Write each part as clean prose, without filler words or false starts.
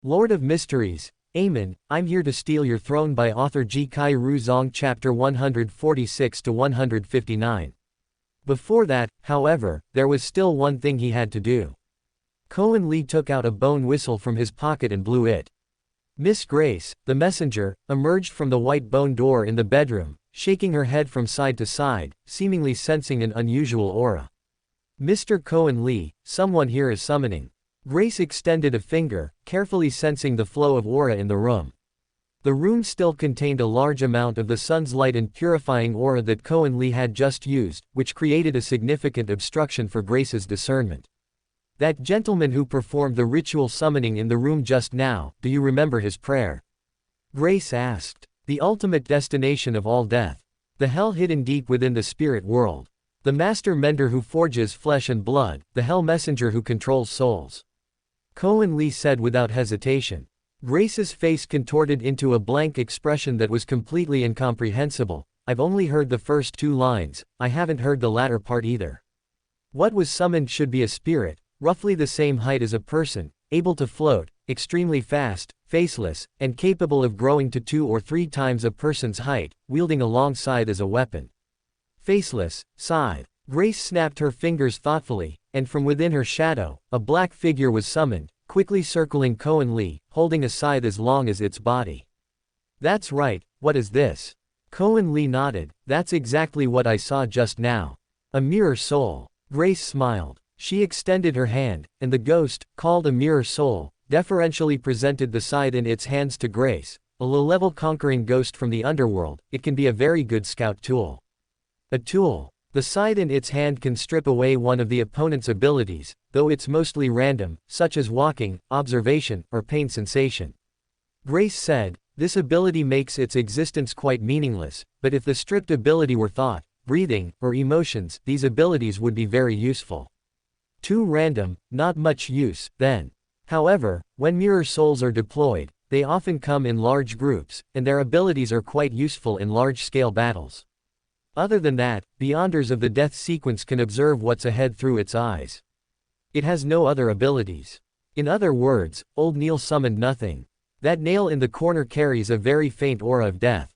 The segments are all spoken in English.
Lord of Mysteries, Amon, I'm here to steal your throne by author Zhi Chi Rou Zong chapter 146 to 159. Before that, however, there was still one thing he had to do. Kornli took out a bone whistle from his pocket and blew it. Miss Grace, the messenger, emerged from the white bone door in the bedroom, shaking her head from side to side, seemingly sensing an unusual aura. Mr. Kornli, someone here is summoning. Grace extended a finger, carefully sensing the flow of aura in the room. The room still contained a large amount of the sun's light and purifying aura that Kornli had just used, which created a significant obstruction for Grace's discernment. That gentleman who performed the ritual summoning in the room just now, do you remember his prayer? Grace asked. The ultimate destination of all death. The hell hidden deep within the spirit world. The master mender who forges flesh and blood, the hell messenger who controls souls. Kornli said without hesitation. Grace's face contorted into a blank expression that was completely incomprehensible. I've only heard the first two lines, I haven't heard the latter part either. What was summoned should be a spirit, roughly the same height as a person, able to float, extremely fast, faceless, and capable of growing to 2 or 3 times a person's height, wielding a long scythe as a weapon. Faceless, scythe. Grace snapped her fingers thoughtfully, and from within her shadow, a black figure was summoned, quickly circling Kornli, holding a scythe as long as its body. That's right, what is this? Kornli nodded, that's exactly what I saw just now. A mirror soul. Grace smiled. She extended her hand, and the ghost, called a mirror soul, deferentially presented the scythe in its hands to Grace. A low-level conquering ghost from the underworld, it can be a very good scout tool. A tool. The scythe in its hand can strip away one of the opponent's abilities, though it's mostly random, such as walking, observation, or pain sensation. Grace said, this ability makes its existence quite meaningless, but if the stripped ability were thought, breathing, or emotions, these abilities would be very useful. Too random, not much use, then. However, when mirror souls are deployed, they often come in large groups, and their abilities are quite useful in large-scale battles. Other than that, Beyonders of the death sequence can observe what's ahead through its eyes. It has no other abilities. In other words, old Neil summoned nothing. That nail in the corner carries a very faint aura of death.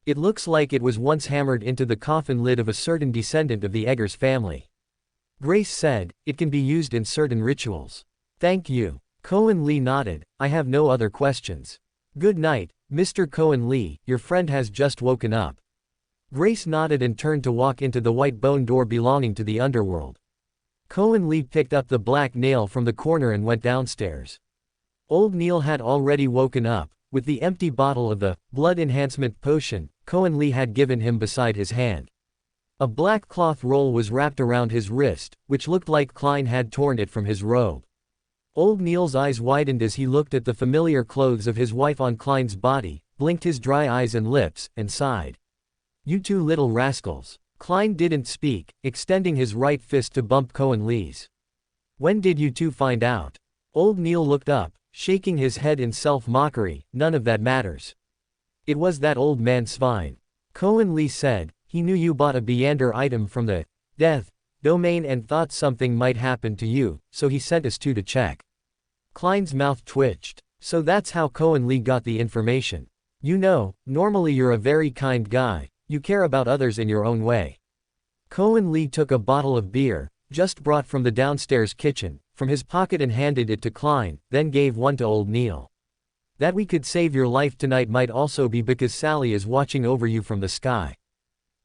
It looks like it was once hammered into the coffin lid of a certain descendant of the Eggers family. Grace said, it can be used in certain rituals. Thank you. Kornli nodded, I have no other questions. Good night, Mr. Kornli, your friend has just woken up. Grace nodded and turned to walk into the white bone door belonging to the underworld. Kornli picked up the black nail from the corner and went downstairs. Old Neil had already woken up, with the empty bottle of the blood enhancement potion Kornli had given him beside his hand. A black cloth roll was wrapped around his wrist, which looked like Klein had torn it from his robe. Old Neil's eyes widened as he looked at the familiar clothes of his wife on Klein's body, blinked his dry eyes and lips, and sighed. You two little rascals. Klein didn't speak, extending his right fist to bump Kornli's. When did you two find out? Old Neil looked up, shaking his head in self-mockery, none of that matters. It was that old man swine. Kornli said, he knew you bought a Beyander item from the death domain and thought something might happen to you, so he sent us two to check. Klein's mouth twitched. So that's how Kornli got the information. You know, normally you're a very kind guy. You care about others in your own way. Kornli took a bottle of beer, just brought from the downstairs kitchen, from his pocket and handed it to Klein, then gave one to old Neil. That we could save your life tonight might also be because Sally is watching over you from the sky.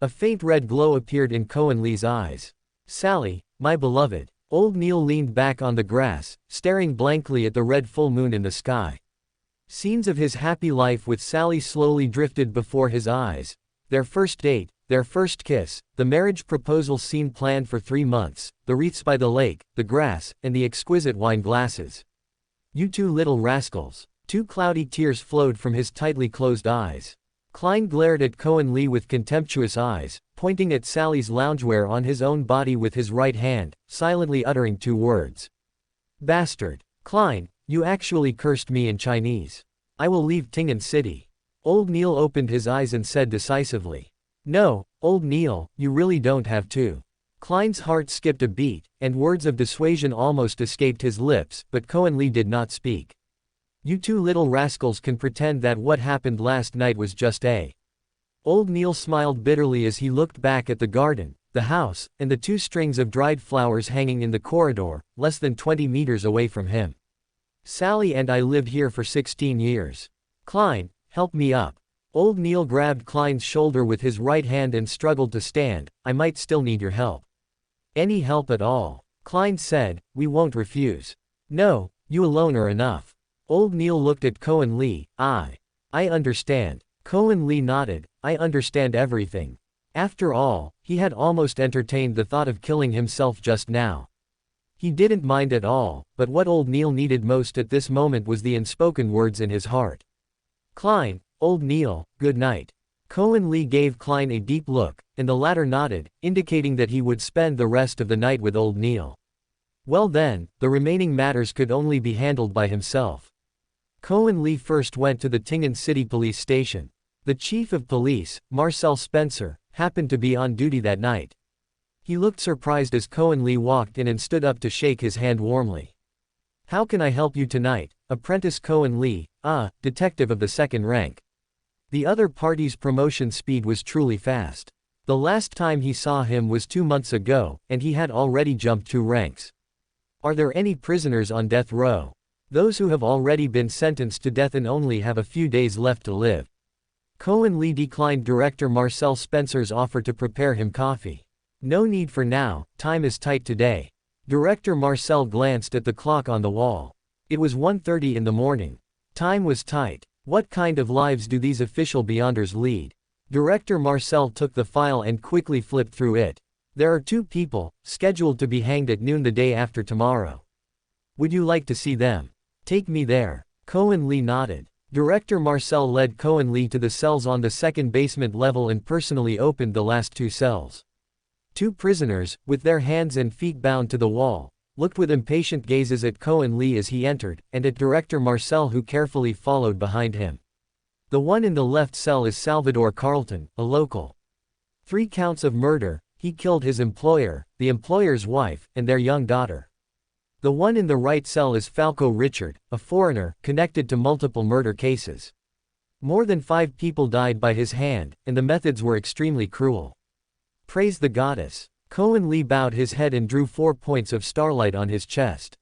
A faint red glow appeared in Kornli's eyes. Sally, my beloved. Old Neil leaned back on the grass, staring blankly at the red full moon in the sky. Scenes of his happy life with Sally slowly drifted before his eyes. Their first date, their first kiss, the marriage proposal scene planned for 3 months, the wreaths by the lake, the grass, and the exquisite wine glasses. You two little rascals. 2 cloudy tears flowed from his tightly closed eyes. Klein glared at Kornli with contemptuous eyes, pointing at Sally's loungewear on his own body with his right hand, silently uttering 2 words. Bastard. Klein, you actually cursed me in Chinese. I will leave Tingen City. Old Neil opened his eyes and said decisively. No, old Neil, you really don't have to. Klein's heart skipped a beat, and words of dissuasion almost escaped his lips, but Kornli did not speak. You two little rascals can pretend that what happened last night was just a. Old Neil smiled bitterly as he looked back at the garden, the house, and the 2 strings of dried flowers hanging in the corridor, less than 20 meters away from him. Sally and I lived here for 16 years. Klein, help me up. Old Neil grabbed Klein's shoulder with his right hand and struggled to stand. I might still need your help. Any help at all. Klein said, we won't refuse. No, you alone are enough. Old Neil looked at Kornli. I understand. Kornli nodded. I understand everything. After all, he had almost entertained the thought of killing himself just now. He didn't mind at all, but what old Neil needed most at this moment was the unspoken words in his heart. Klein, old Neil, good night. Kornli gave Klein a deep look, and the latter nodded, indicating that he would spend the rest of the night with old Neil. Well then, the remaining matters could only be handled by himself. Kornli first went to the Tingen City Police Station. The chief of police, Marcel Spencer, happened to be on duty that night. He looked surprised as Kornli walked in and stood up to shake his hand warmly. How can I help you tonight, Apprentice Kornli, detective of the 2nd rank. The other party's promotion speed was truly fast. The last time he saw him was 2 months ago, and he had already jumped 2 ranks. Are there any prisoners on death row? Those who have already been sentenced to death and only have a few days left to live. Kornli declined Director Marcel Spencer's offer to prepare him coffee. No need for now, time is tight today. Director Marcel glanced at the clock on the wall. It was 1:30 in the morning. Time was tight. What kind of lives do these official beyonders lead? Director Marcel took the file and quickly flipped through it. There are 2 people, scheduled to be hanged at noon the day after tomorrow. Would you like to see them? Take me there. Kornli nodded. Director Marcel led Kornli to the cells on the 2nd basement level and personally opened the last 2 cells. 2 prisoners, with their hands and feet bound to the wall, looked with impatient gazes at Kornli as he entered, and at Director Marcel who carefully followed behind him. The one in the left cell is Salvador Carlton, a local. 3 counts of murder. He killed his employer, the employer's wife, and their young daughter. The one in the right cell is Falco Richard, a foreigner, connected to multiple murder cases. More than 5 people died by his hand, and the methods were extremely cruel. Praise the goddess. Kornli bowed his head and drew 4 points of starlight on his chest.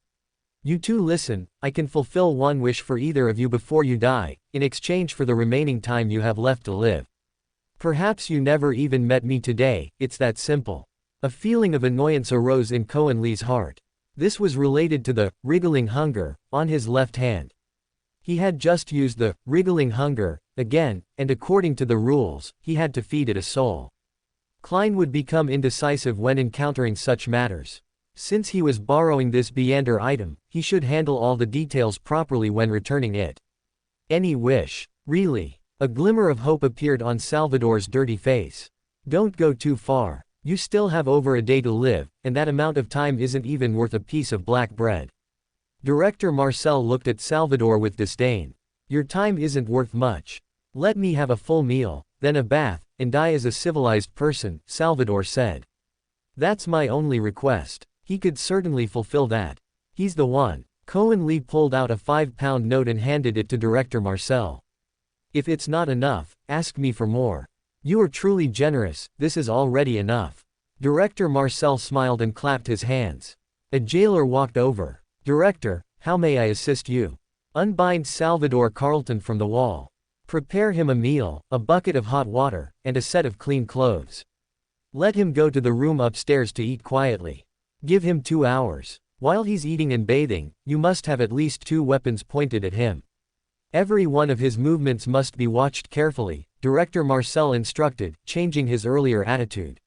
You two listen, I can fulfill one wish for either of you before you die, in exchange for the remaining time you have left to live. Perhaps you never even met me today, it's that simple. A feeling of annoyance arose in Kornli's heart. This was related to the wriggling hunger on his left hand. He had just used the wriggling hunger again, and according to the rules, he had to feed it a soul. Klein would become indecisive when encountering such matters. Since he was borrowing this Beander item, he should handle all the details properly when returning it. Any wish, really? A glimmer of hope appeared on Salvador's dirty face. Don't go too far. You still have over a day to live, and that amount of time isn't even worth a piece of black bread. Director Marcel looked at Salvador with disdain. Your time isn't worth much. Let me have a full meal, then a bath, and die as a civilized person, Salvador said. That's my only request. He could certainly fulfill that. He's the one. Kornli pulled out a 5-pound note and handed it to Director Marcel. If it's not enough, ask me for more. You are truly generous, this is already enough. Director Marcel smiled and clapped his hands. A jailer walked over. Director, how may I assist you? Unbind Salvador Carlton from the wall. Prepare him a meal, a bucket of hot water, and a set of clean clothes. Let him go to the room upstairs to eat quietly. Give him 2 hours. While he's eating and bathing, you must have at least 2 weapons pointed at him. Every one of his movements must be watched carefully, Director Marcel instructed, changing his earlier attitude.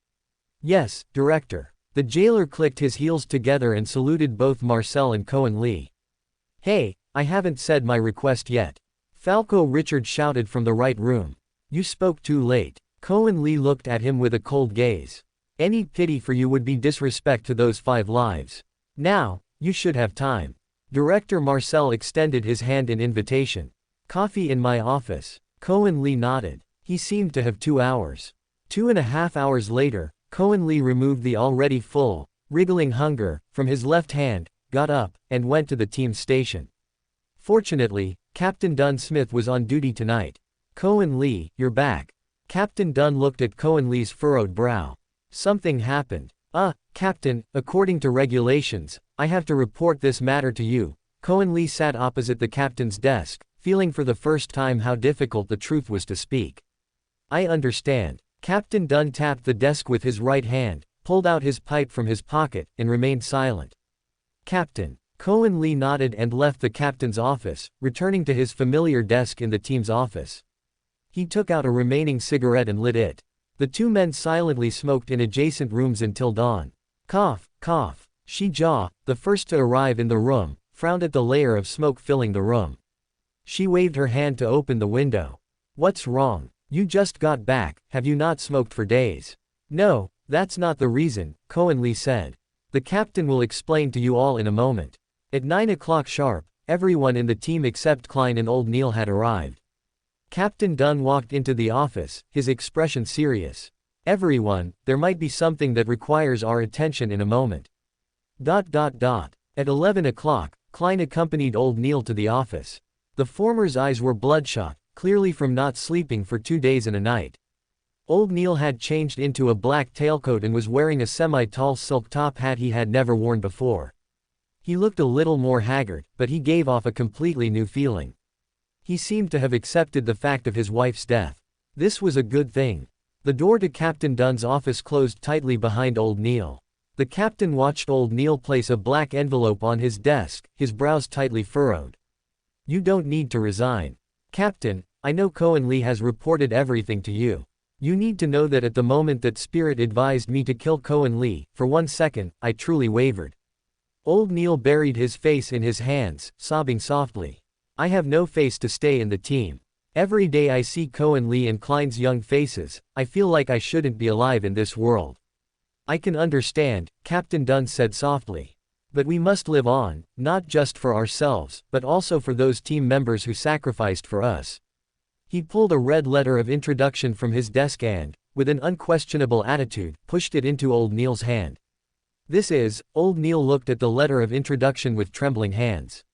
Yes, Director. The jailer clicked his heels together and saluted both Marcel and Kornli. Hey, I haven't said my request yet. Falco Richard shouted from the right room. You spoke too late. Kornli looked at him with a cold gaze. Any pity for you would be disrespect to those 5 lives. Now, you should have time. Director Marcel extended his hand in invitation. Coffee in my office. Kornli nodded. He seemed to have 2 hours. 2.5 hours later, Kornli removed the already full, wriggling hunger from his left hand, got up, and went to the team's station. Fortunately, Captain Dunn Smith was on duty tonight. Kornli, you're back. Captain Dunn looked at Kornli's furrowed brow. Something happened. Captain, according to regulations, I have to report this matter to you. Kornli sat opposite the captain's desk, feeling for the first time how difficult the truth was to speak. I understand. Captain Dunn tapped the desk with his right hand, pulled out his pipe from his pocket, and remained silent. Captain. Kornli nodded and left the captain's office, returning to his familiar desk in the team's office. He took out a remaining cigarette and lit it. The two men silently smoked in adjacent rooms until dawn. Cough, cough. Zhi Jia, the first to arrive in the room, frowned at the layer of smoke filling the room. She waved her hand to open the window. What's wrong? You just got back, have you not smoked for days? No, that's not the reason, Kornli said. The captain will explain to you all in a moment. At 9 o'clock sharp, everyone in the team except Klein and Old Neil had arrived. Captain Dunn walked into the office, his expression serious. Everyone, there might be something that requires our attention in a moment. At 11 o'clock, Klein accompanied Old Neil to the office. The former's eyes were bloodshot, clearly from not sleeping for 2 days and a night. Old Neil had changed into a black tailcoat and was wearing a semi-tall silk top hat he had never worn before. He looked a little more haggard, but he gave off a completely new feeling. He seemed to have accepted the fact of his wife's death. This was a good thing. The door to Captain Dunn's office closed tightly behind Old Neil. The captain watched Old Neil place a black envelope on his desk, his brows tightly furrowed. You don't need to resign. Captain, I know Kornli has reported everything to you. You need to know that at the moment that Spirit advised me to kill Kornli, for 1 second, I truly wavered. Old Neil buried his face in his hands, sobbing softly. I have no face to stay in the team. Every day I see Kornli and Klein's young faces, I feel like I shouldn't be alive in this world. I can understand, Captain Dunn said softly. But we must live on, not just for ourselves, but also for those team members who sacrificed for us. He pulled a red letter of introduction from his desk and, with an unquestionable attitude, pushed it into Old Neil's hand. This is, Old Neil looked at the letter of introduction with trembling hands.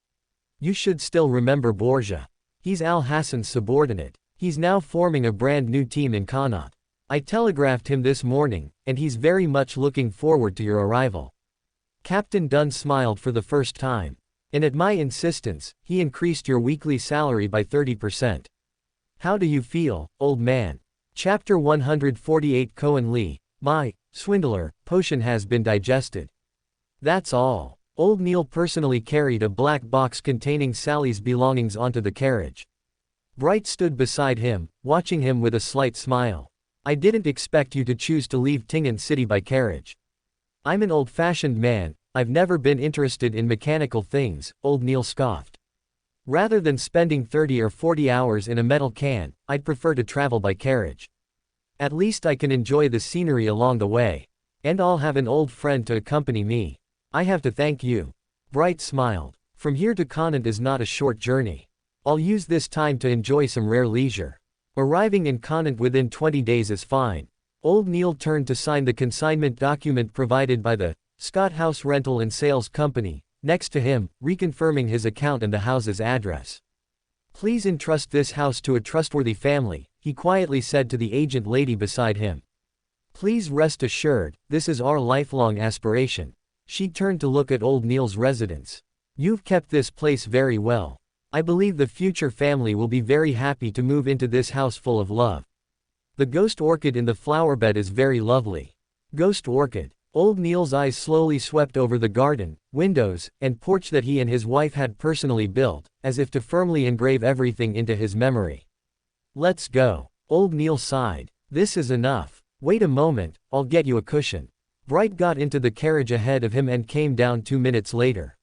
You should still remember Borgia. He's Al Hassan's subordinate. He's now forming a brand new team in Connaught. I telegraphed him this morning, and he's very much looking forward to your arrival. Captain Dunn smiled for the first time. And at my insistence, he increased your weekly salary by 30%. How do you feel, old man? Chapter 148 Kornli, my swindler, potion has been digested. That's all. Old Neil personally carried a black box containing Sally's belongings onto the carriage. Bright stood beside him, watching him with a slight smile. I didn't expect you to choose to leave Tingen City by carriage. I'm an old-fashioned man, I've never been interested in mechanical things, Old Neil scoffed. Rather than spending 30 or 40 hours in a metal can, I'd prefer to travel by carriage. At least I can enjoy the scenery along the way. And I'll have an old friend to accompany me. I have to thank you. Bright smiled. From here to Connaught is not a short journey. I'll use this time to enjoy some rare leisure. Arriving in Connaught within 20 days is fine. Old Neil turned to sign the consignment document provided by the Scott House Rental and Sales Company, next to him, reconfirming his account and the house's address. Please entrust this house to a trustworthy family, he quietly said to the agent lady beside him. Please rest assured, this is our lifelong aspiration. She turned to look at Old Neil's residence. You've kept this place very well. I believe the future family will be very happy to move into this house full of love. The ghost orchid in the flower bed is very lovely. Ghost orchid. Old Neil's eyes slowly swept over the garden, windows, and porch that he and his wife had personally built, as if to firmly engrave everything into his memory. Let's go. Old Neil sighed. This is enough. Wait a moment, I'll get you a cushion. Bright got into the carriage ahead of him and came down 2 minutes later.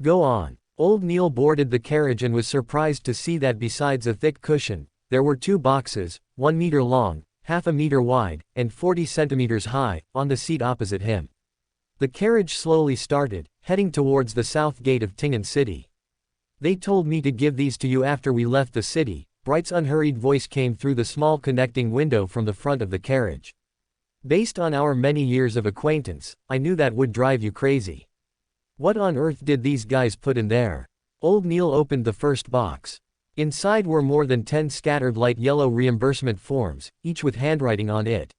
Go on. Old Neil boarded the carriage and was surprised to see that besides a thick cushion, there were 2 boxes, 1 meter long, half a meter wide, and 40 centimeters high, on the seat opposite him. The carriage slowly started, heading towards the south gate of Tingen City. They told me to give these to you after we left the city. Bright's unhurried voice came through the small connecting window from the front of the carriage. Based on our many years of acquaintance, I knew that would drive you crazy. What on earth did these guys put in there? Old Neil opened the first box. Inside were more than 10 scattered light yellow reimbursement forms, each with handwriting on it.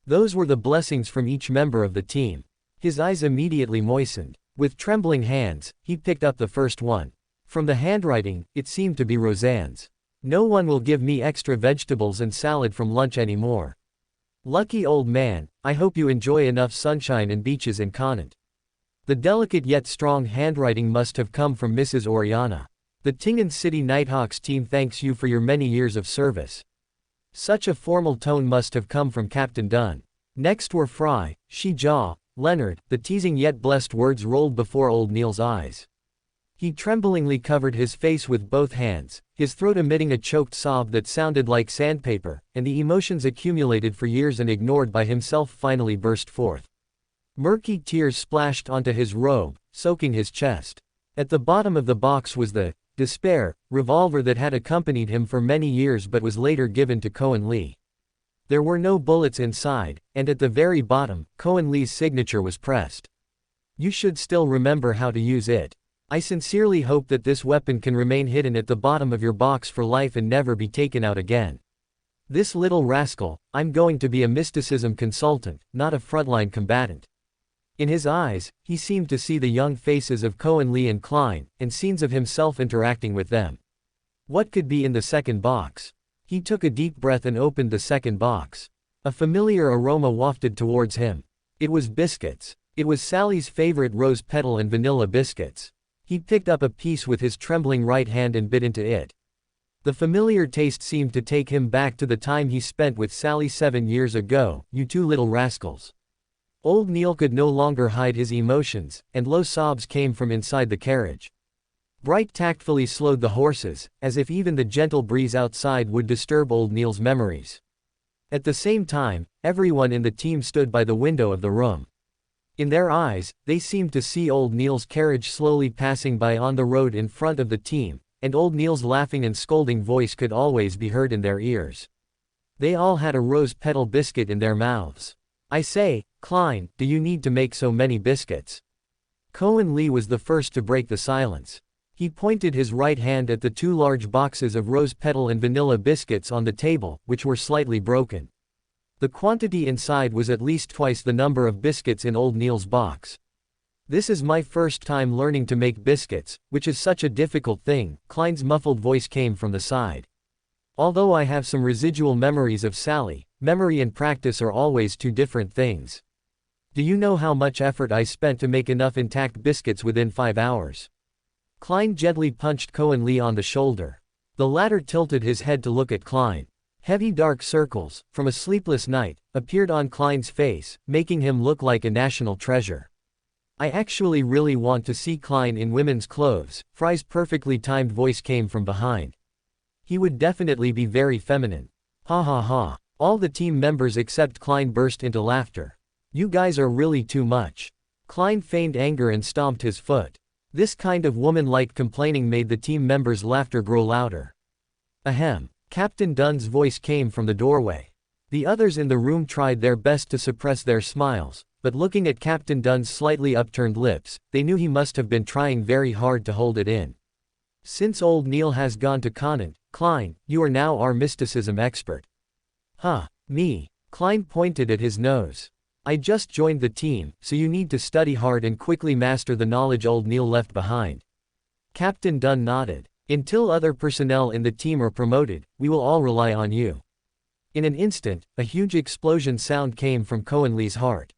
Those were the blessings from each member of the team. His eyes immediately moistened. With trembling hands, he picked up the first one. From the handwriting, it seemed to be Roseanne's. No one will give me extra vegetables and salad from lunch anymore. Lucky old man, I hope you enjoy enough sunshine and beaches in Conant. The delicate yet strong handwriting must have come from Mrs. Oriana. The Tingen City Nighthawks team thanks you for your many years of service. Such a formal tone must have come from Captain Dunn. Next were Fry, Shi-Jaw, Leonard. The teasing yet blessed words rolled before old Neil's eyes. He tremblingly covered his face with both hands, his throat emitting a choked sob that sounded like sandpaper, and the emotions accumulated for years and ignored by himself finally burst forth. Murky tears splashed onto his robe, soaking his chest. At the bottom of the box was the despair revolver that had accompanied him for many years but was later given to Kornli. There were no bullets inside, and at the very bottom, Kornli's signature was pressed. You should still remember how to use it. I sincerely hope that this weapon can remain hidden at the bottom of your box for life and never be taken out again. This little rascal, I'm going to be a mysticism consultant, not a frontline combatant. In his eyes, he seemed to see the young faces of Kornli and Klein, and scenes of himself interacting with them. What could be in the second box? He took a deep breath and opened the second box. A familiar aroma wafted towards him. It was biscuits. It was Sally's favorite rose petal and vanilla biscuits. He picked up a piece with his trembling right hand and bit into it. The familiar taste seemed to take him back to the time he spent with Sally 7 years ago. You two little rascals. Old Neil could no longer hide his emotions, and low sobs came from inside the carriage. Bright tactfully slowed the horses, as if even the gentle breeze outside would disturb old Neil's memories. At the same time, everyone in the team stood by the window of the room. In their eyes, they seemed to see old Neil's carriage slowly passing by on the road in front of the team, and old Neil's laughing and scolding voice could always be heard in their ears. They all had a rose petal biscuit in their mouths. I say, Klein, do you need to make so many biscuits? Kornli was the first to break the silence. He pointed his right hand at the 2 large boxes of rose petal and vanilla biscuits on the table, which were slightly broken. The quantity inside was at least twice the number of biscuits in old Neil's box. This is my first time learning to make biscuits, which is such a difficult thing, Klein's muffled voice came from the side. Although I have some residual memories of Sally, memory and practice are always 2 different things. Do you know how much effort I spent to make enough intact biscuits within 5 hours? Klein gently punched Kornli on the shoulder. The latter tilted his head to look at Klein. Heavy dark circles, from a sleepless night, appeared on Klein's face, making him look like a national treasure. I actually really want to see Klein in women's clothes. Fry's perfectly timed voice came from behind. He would definitely be very feminine. Ha ha ha. All the team members except Klein burst into laughter. You guys are really too much. Klein feigned anger and stomped his foot. This kind of woman-like complaining made the team members' laughter grow louder. Ahem. Captain Dunn's voice came from the doorway. The others in the room tried their best to suppress their smiles, but looking at Captain Dunn's slightly upturned lips, they knew he must have been trying very hard to hold it in. Since old Neil has gone to Conant, Klein, you are now our mysticism expert. Huh, me. Klein pointed at his nose. I just joined the team, so you need to study hard and quickly master the knowledge old Neil left behind. Captain Dunn nodded. Until other personnel in the team are promoted, we will all rely on you. In an instant, a huge explosion sound came from Kornli's heart.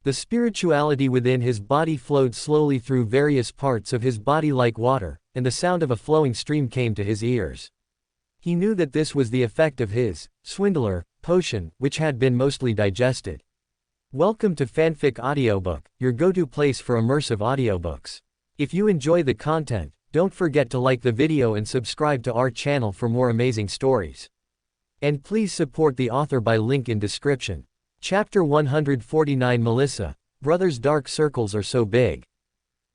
The spirituality within his body flowed slowly through various parts of his body like water, and the sound of a flowing stream came to his ears. He knew that this was the effect of his swindler potion, which had been mostly digested. Welcome to Fanfic Audiobook, your go-to place for immersive audiobooks. If you enjoy the content, don't forget to like the video and subscribe to our channel for more amazing stories. And please support the author by link in description. Chapter 149 Melissa, Brother's dark circles are so big.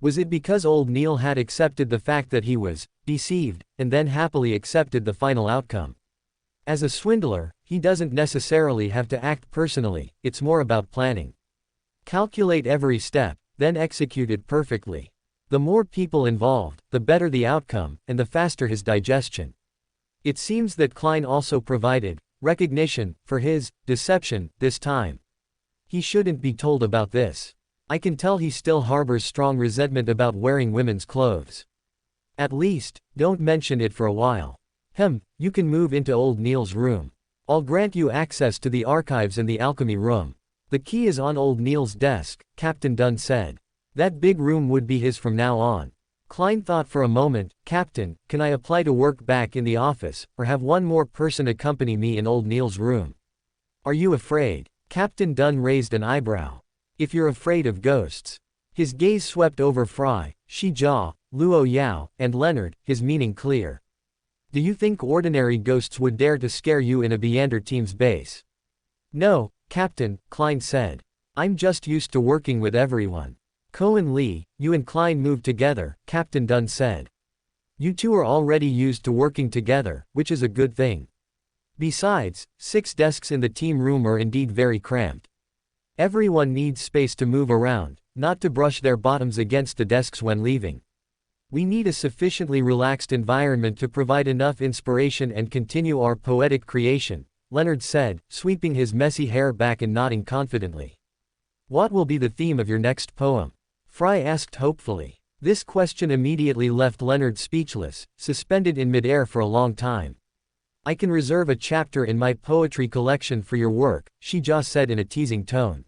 Was it because old Neil had accepted the fact that he was deceived, and then happily accepted the final outcome? As a swindler, he doesn't necessarily have to act personally, it's more about planning. Calculate every step, then execute it perfectly. The more people involved, the better the outcome, and the faster his digestion. It seems that Klein also provided recognition for his deception this time. He shouldn't be told about this. I can tell he still harbors strong resentment about wearing women's clothes. At least, don't mention it for a while. You can move into old Neil's room. I'll grant you access to the archives and the alchemy room. The key is on old Neil's desk, Captain Dunn said. That big room would be his from now on. Klein thought for a moment. Captain, can I apply to work back in the office, or have one more person accompany me in old Neil's room? Are you afraid? Captain Dunn raised an eyebrow. If you're afraid of ghosts. His gaze swept over Fry, Shi Jia, Luo Yao, and Leonard, his meaning clear. Do you think ordinary ghosts would dare to scare you in a Beander team's base? No, Captain, Klein said. I'm just used to working with everyone. Kornli, you and Klein moved together, Captain Dunn said. You two are already used to working together, which is a good thing. Besides, 6 desks in the team room are indeed very cramped. Everyone needs space to move around, not to brush their bottoms against the desks when leaving. We need a sufficiently relaxed environment to provide enough inspiration and continue our poetic creation, Leonard said, sweeping his messy hair back and nodding confidently. What will be the theme of your next poem? Fry asked hopefully. This question immediately left Leonard speechless, suspended in midair for a long time. I can reserve a chapter in my poetry collection for your work, Shi Jia said in a teasing tone.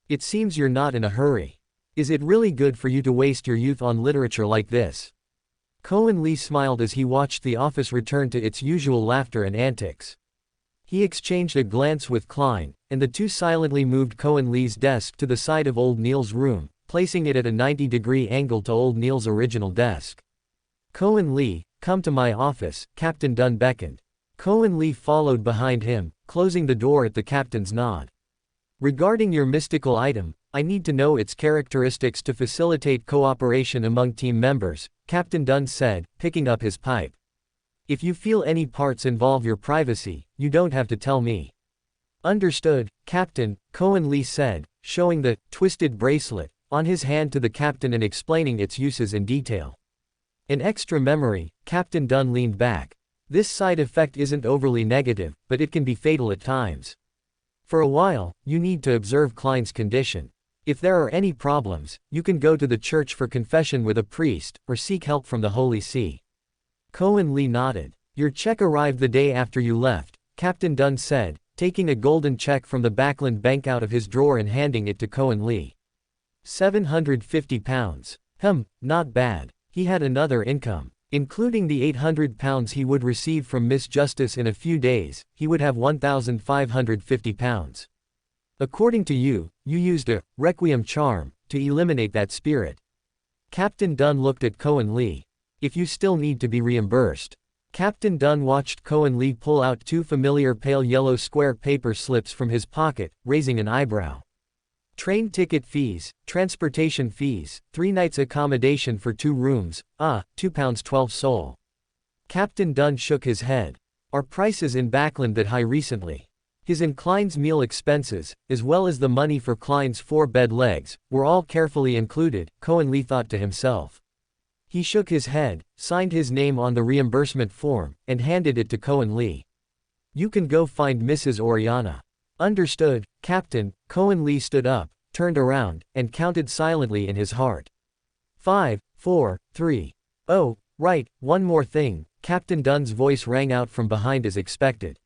It seems you're not in a hurry. Is it really good for you to waste your youth on literature like this? Kornli smiled as he watched the office return to its usual laughter and antics. He exchanged a glance with Klein, and the two silently moved Kornli's desk to the side of old Neil's room, placing it at a 90-degree angle to old Neil's original desk. Kornli, come to my office, Captain Dunn beckoned. Kornli followed behind him, closing the door at the captain's nod. Regarding your mystical item, I need to know its characteristics to facilitate cooperation among team members, Captain Dunn said, picking up his pipe. If you feel any parts involve your privacy, you don't have to tell me. Understood, Captain, Kornli said, showing the twisted bracelet on his hand to the captain and explaining its uses in detail. An extra memory, Captain Dunn leaned back. This side effect isn't overly negative, but it can be fatal at times. For a while, you need to observe Klein's condition. If there are any problems, you can go to the church for confession with a priest, or seek help from the Holy See. Kornli nodded. Your check arrived the day after you left, Captain Dunn said, taking a golden check from the Backlund bank out of his drawer and handing it to Kornli. £750. Not bad. He had another income. Including the £800 he would receive from Miss Justice in a few days, he would have £1,550. According to you, you used a requiem charm to eliminate that spirit. Captain Dunn looked at Kornli. If you still need to be reimbursed. Captain Dunn watched Kornli pull out 2 familiar pale yellow square paper slips from his pocket, raising an eyebrow. Train ticket fees, transportation fees, 3 nights accommodation for 2 rooms, £2.12 sol. Captain Dunn shook his head. Are prices in Backlund that high recently? His and Klein's meal expenses, as well as the money for Klein's 4 bed legs, were all carefully included, Kornli thought to himself. He shook his head, signed his name on the reimbursement form, and handed it to Kornli. You can go find Mrs. Oriana. Understood, Captain. Kornli stood up, turned around, and counted silently in his heart. 5, 4, 3. Oh, right, one more thing, Captain Dunn's voice rang out from behind as expected.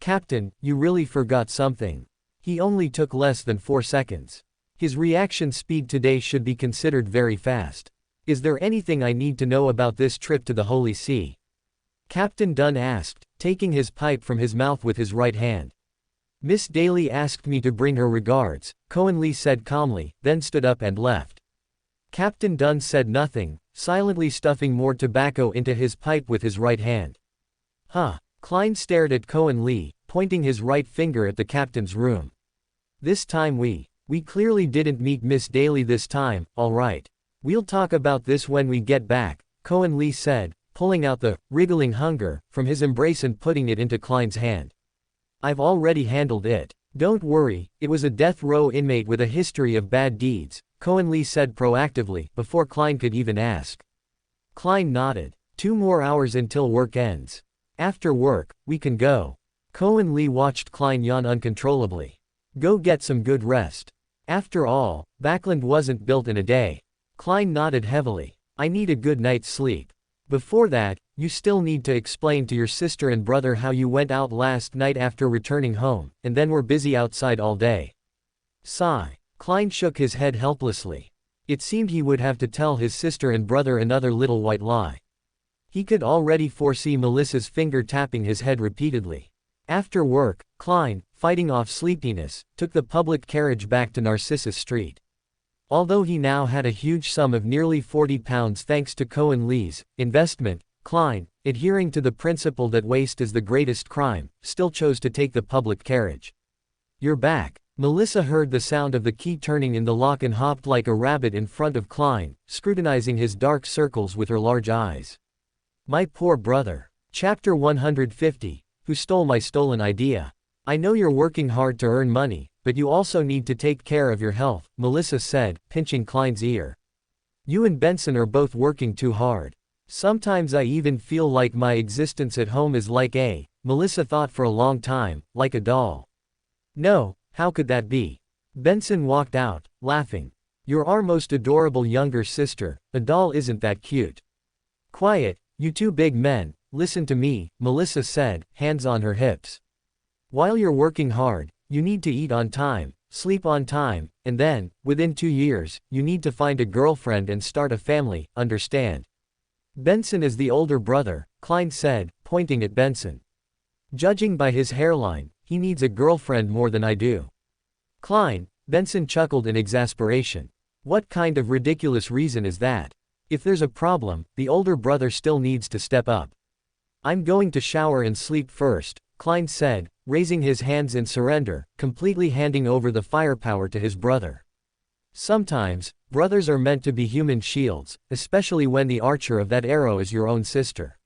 Captain, you really forgot something. He only took less than 4 seconds. His reaction speed today should be considered very fast. Is there anything I need to know about this trip to the Holy See? Captain Dunn asked, taking his pipe from his mouth with his right hand. Miss Daly asked me to bring her regards, Kornli said calmly, then stood up and left. Captain Dunn said nothing, silently stuffing more tobacco into his pipe with his right hand. Klein stared at Kornli, pointing his right finger at the captain's room. This time we clearly didn't meet Miss Daly this time, all right. We'll talk about this when we get back, Kornli said, pulling out the wriggling hunger from his embrace and putting it into Klein's hand. I've already handled it. Don't worry, it was a death row inmate with a history of bad deeds, Kornli said proactively, before Klein could even ask. Klein nodded. 2 more hours until work ends. After work, we can go. Kornli watched Klein yawn uncontrollably. Go get some good rest. After all, Backlund wasn't built in a day. Klein nodded heavily. I need a good night's sleep. Before that, you still need to explain to your sister and brother how you went out last night after returning home, and then were busy outside all day. Sigh. Klein shook his head helplessly. It seemed he would have to tell his sister and brother another little white lie. He could already foresee Melissa's finger tapping his head repeatedly. After work, Klein, fighting off sleepiness, took the public carriage back to Narcissus Street. Although he now had a huge sum of nearly £40 thanks to Kornli's investment, Klein, adhering to the principle that waste is the greatest crime, still chose to take the public carriage. You're back. Melissa heard the sound of the key turning in the lock and hopped like a rabbit in front of Klein, scrutinizing his dark circles with her large eyes. My poor brother. Chapter 150. Who stole my stolen idea? I know you're working hard to earn money, but you also need to take care of your health, Melissa said, pinching Klein's ear. You and Benson are both working too hard. Sometimes I even feel like my existence at home is like Melissa thought for a long time, like a doll. No, how could that be? Benson walked out, laughing. You're our most adorable younger sister, a doll isn't that cute. Quiet, you two big men, listen to me, Melissa said, hands on her hips. While you're working hard, you need to eat on time, sleep on time, and then, within 2 years, you need to find a girlfriend and start a family, understand? Benson is the older brother, Klein said, pointing at Benson. Judging by his hairline, he needs a girlfriend more than I do. Klein, Benson chuckled in exasperation. What kind of ridiculous reason is that? If there's a problem, the older brother still needs to step up. I'm going to shower and sleep first, Klein said, raising his hands in surrender, completely handing over the firepower to his brother. Sometimes, brothers are meant to be human shields, especially when the archer of that arrow is your own sister.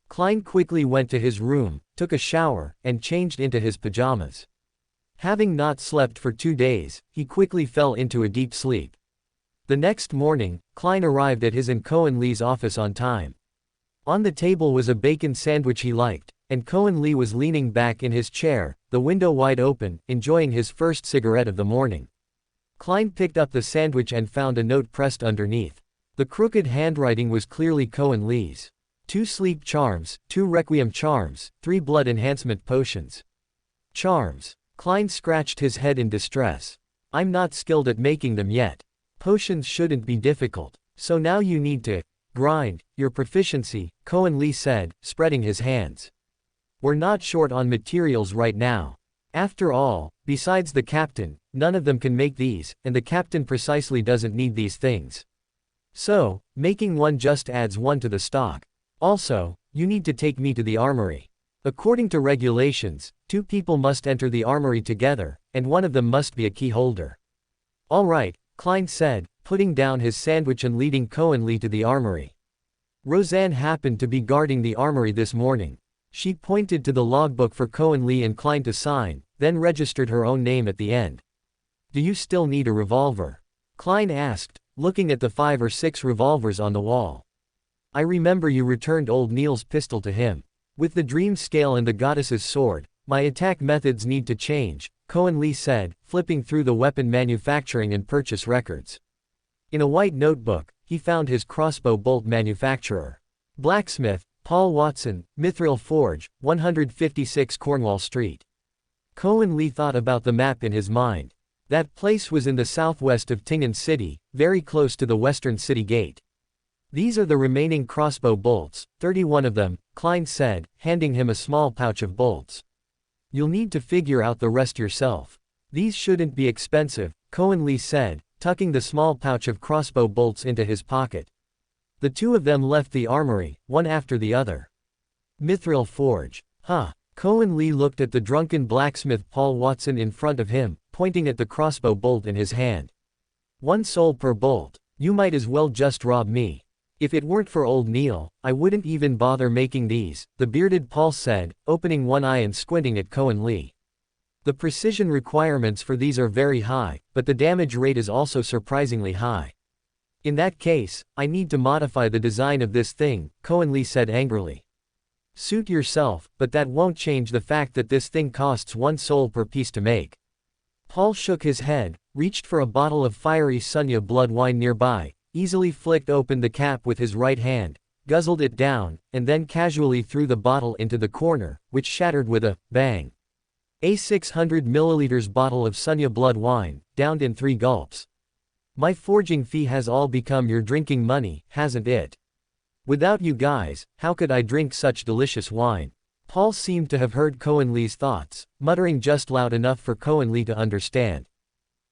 Klein quickly went to his room, took a shower, and changed into his pajamas. Having not slept for 2 days, he quickly fell into a deep sleep. The next morning, Klein arrived at his and Kornli's office on time. On the table was a bacon sandwich he liked, and Kornli was leaning back in his chair, the window wide open, enjoying his first cigarette of the morning. Klein picked up the sandwich and found a note pressed underneath. The crooked handwriting was clearly Kornli's. 2 sleep charms, 2 requiem charms, 3 blood enhancement potions. Charms. Klein scratched his head in distress. I'm not skilled at making them yet. Potions shouldn't be difficult. So now you need to grind your proficiency, Kornli said, spreading his hands. We're not short on materials right now. After all, besides the captain, none of them can make these, and the captain precisely doesn't need these things. So, making one just adds 1 to the stock. Also, you need to take me to the armory. According to regulations, 2 people must enter the armory together, and one of them must be a key holder. All right, Klein said, putting down his sandwich and leading Kornli to the armory. Roseanne happened to be guarding the armory this morning. She pointed to the logbook for Kornli and Klein to sign, then registered her own name at the end. Do you still need a revolver? Klein asked, looking at the 5 or 6 revolvers on the wall. I remember you returned old Neil's pistol to him. With the dream scale and the goddess's sword, my attack methods need to change, Kornli said, flipping through the weapon manufacturing and purchase records. In a white notebook, he found his crossbow bolt manufacturer. Blacksmith, Paul Watson, Mithril Forge, 156 Cornwall Street. Kornli thought about the map in his mind. That place was in the southwest of Tingen City, very close to the western city gate. These are the remaining crossbow bolts, 31 of them, Klein said, handing him a small pouch of bolts. You'll need to figure out the rest yourself. These shouldn't be expensive, Kornli said, tucking the small pouch of crossbow bolts into his pocket. The 2 of them left the armory, one after the other. Mithril Forge. Huh. Kornli looked at the drunken blacksmith Paul Watson in front of him, pointing at the crossbow bolt in his hand. 1 soul per bolt. You might as well just rob me. If it weren't for old Neil, I wouldn't even bother making these, the bearded Paul said, opening one eye and squinting at Kornli. The precision requirements for these are very high, but the damage rate is also surprisingly high. In that case, I need to modify the design of this thing, Kornli said angrily. Suit yourself, but that won't change the fact that this thing costs 1 soul per piece to make. Paul shook his head, reached for a bottle of fiery Sunya blood wine nearby, easily flicked open the cap with his right hand, guzzled it down, and then casually threw the bottle into the corner, which shattered with a bang. A 600 milliliters bottle of Sunya blood wine, downed in 3 gulps. My forging fee has all become your drinking money, hasn't it? Without you guys, how could I drink such delicious wine? Paul seemed to have heard Kornli's thoughts, muttering just loud enough for Kornli to understand.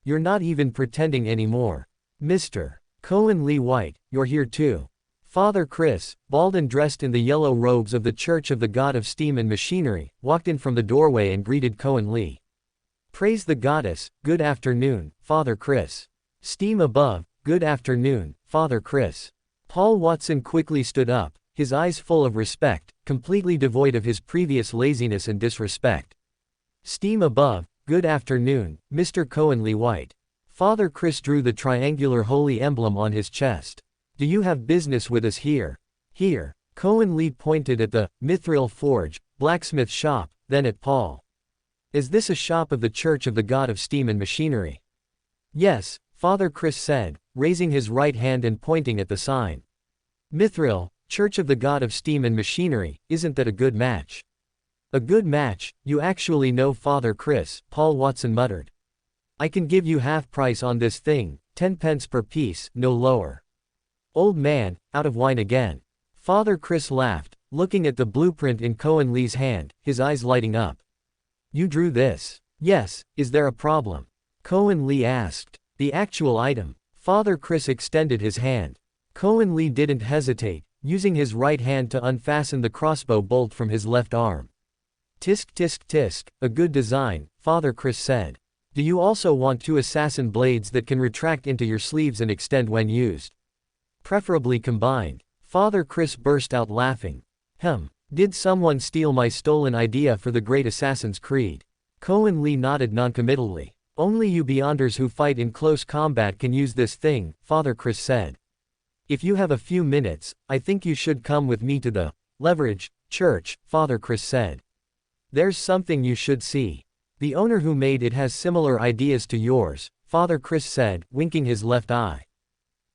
You're not even pretending anymore. Mr. Kornli White, you're here too. Father Chris, bald and dressed in the yellow robes of the Church of the God of Steam and Machinery, walked in from the doorway and greeted Kornli. Praise the goddess, good afternoon, Father Chris. Steam above, good afternoon, Father Chris. Paul Watson quickly stood up, his eyes full of respect, completely devoid of his previous laziness and disrespect. Steam above, good afternoon, Mr. Kornli White. Father Chris drew the triangular holy emblem on his chest. Do you have business with us here? Here. Kornli pointed at the Mithril Forge, blacksmith shop, then at Paul. Is this a shop of the Church of the God of Steam and Machinery? Yes, Father Chris said, raising his right hand and pointing at the sign. Mithril, Church of the God of Steam and Machinery, isn't that a good match? A good match, you actually know Father Chris, Paul Watson muttered. I can give you half price on this thing, 10 pence per piece, no lower. Old man, out of wine again. Father Chris laughed, looking at the blueprint in Kornli's hand, his eyes lighting up. You drew this? Yes, is there a problem? Kornli asked. The actual item. Father Chris extended his hand. Kornli didn't hesitate, using his right hand to unfasten the crossbow bolt from his left arm. Tisk tisk tisk, a good design, Father Chris said. Do you also want 2 assassin blades that can retract into your sleeves and extend when used? Preferably combined. Father Chris burst out laughing. Did someone steal my stolen idea for the Great Assassin's Creed? Kornli nodded noncommittally. Only you Beyonders who fight in close combat can use this thing, Father Chris said. If you have a few minutes, I think you should come with me to the Leverage Church, Father Chris said. There's something you should see. The owner who made it has similar ideas to yours, Father Chris said, winking his left eye.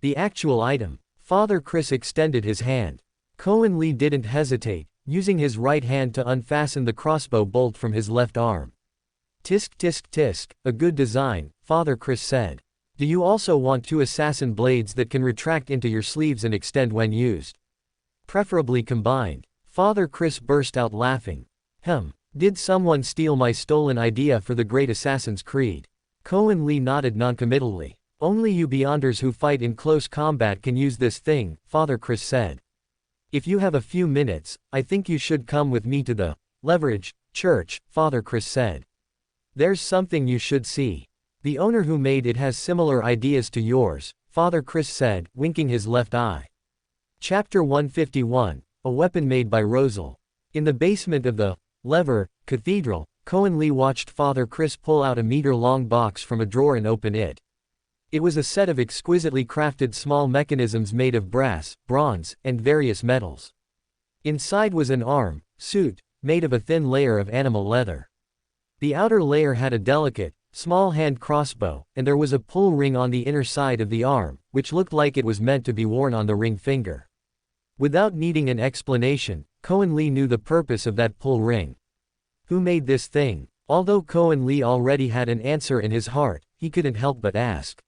The actual item. Father Chris extended his hand. Kornli didn't hesitate, using his right hand to unfasten the crossbow bolt from his left arm. Tisk tisk tisk, a good design, Father Chris said. Do you also want 2 assassin blades that can retract into your sleeves and extend when used? Preferably combined. Father Chris burst out laughing. Did someone steal my stolen idea for the Great Assassin's Creed? Kornli nodded noncommittally. Only you Beyonders who fight in close combat can use this thing, Father Chris said. If you have a few minutes, I think you should come with me to the Leverage Church, Father Chris said. There's something you should see. The owner who made it has similar ideas to yours, Father Chris said, winking his left eye. Chapter 151, A Weapon Made by Rhosid. In the basement of the Lever Cathedral, Kornli watched Father Chris pull out a meter-long box from a drawer and open it. It was a set of exquisitely crafted small mechanisms made of brass, bronze, and various metals. Inside was an arm, suit, made of a thin layer of animal leather. The outer layer had a delicate, small hand crossbow, and there was a pull ring on the inner side of the arm, which looked like it was meant to be worn on the ring finger. Without needing an explanation, Kornli knew the purpose of that pull ring. Who made this thing? Although Kornli already had an answer in his heart, he couldn't help but ask.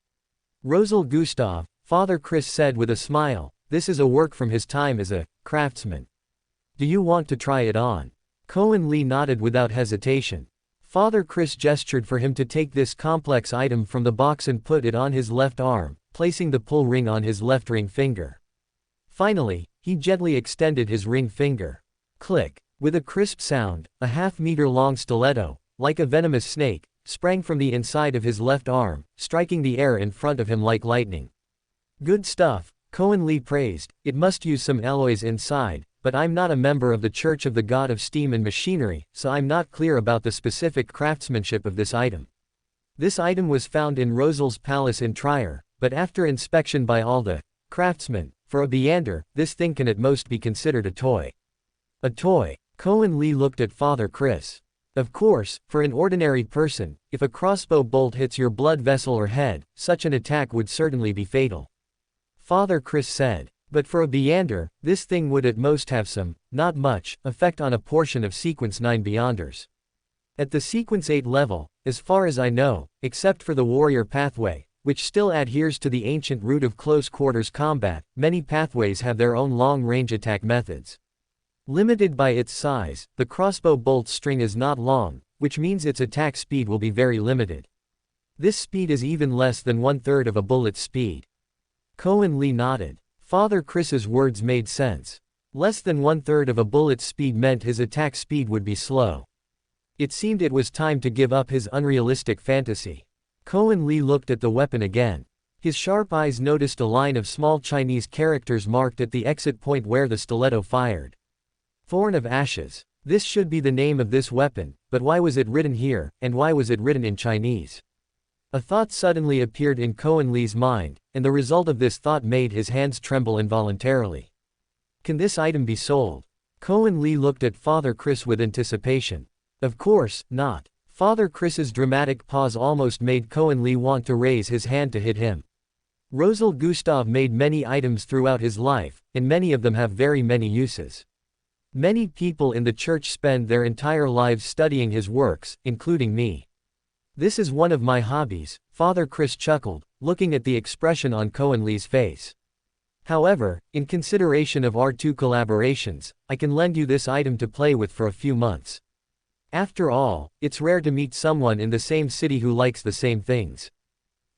Rhosid Gustav, Father Chris said with a smile, this is a work from his time as a craftsman. Do you want to try it on? Kornli nodded without hesitation. Father Chris gestured for him to take this complex item from the box and put it on his left arm, placing the pull ring on his left ring finger. Finally, he gently extended his ring finger. Click. With a crisp sound, a half-meter-long stiletto, like a venomous snake, sprang from the inside of his left arm, striking the air in front of him like lightning. Good stuff, Kornli praised. It must use some alloys inside, but I'm not a member of the Church of the God of Steam and Machinery, so I'm not clear about the specific craftsmanship of this item. This item was found in Rosel's palace in Trier, but after inspection by all the craftsmen, for a Beander, this thing can at most be considered a toy. A toy. Kornli looked at Father Chris. Of course, for an ordinary person, if a crossbow bolt hits your blood vessel or head, such an attack would certainly be fatal. Father Chris said. But for a Beander, this thing would at most have some, not much, effect on a portion of Sequence 9 Beyonders. At the Sequence 8 level, as far as I know, except for the warrior pathway, which still adheres to the ancient route of close quarters combat, many pathways have their own long-range attack methods. Limited by its size, the crossbow bolt's string is not long, which means its attack speed will be very limited. This speed is even less than 1/3 of a bullet's speed. Kornli nodded. Father Chris's words made sense. Less than 1/3 of a bullet's speed meant his attack speed would be slow. It seemed it was time to give up his unrealistic fantasy. Kornli looked at the weapon again. His sharp eyes noticed a line of small Chinese characters marked at the exit point where the stiletto fired. Thorn of Ashes. This should be the name of this weapon, but why was it written here, and why was it written in Chinese? A thought suddenly appeared in Kornli's mind, and the result of this thought made his hands tremble involuntarily. Can this item be sold? Kornli looked at Father Chris with anticipation. Of course, not. Father Chris's dramatic pause almost made Kornli want to raise his hand to hit him. Rosel Gustav made many items throughout his life, and many of them have very many uses. Many people in the church spend their entire lives studying his works, including me. This is one of my hobbies, Father Chris chuckled, looking at the expression on Kornli's face. However, in consideration of our two collaborations, I can lend you this item to play with for a few months. After all, it's rare to meet someone in the same city who likes the same things.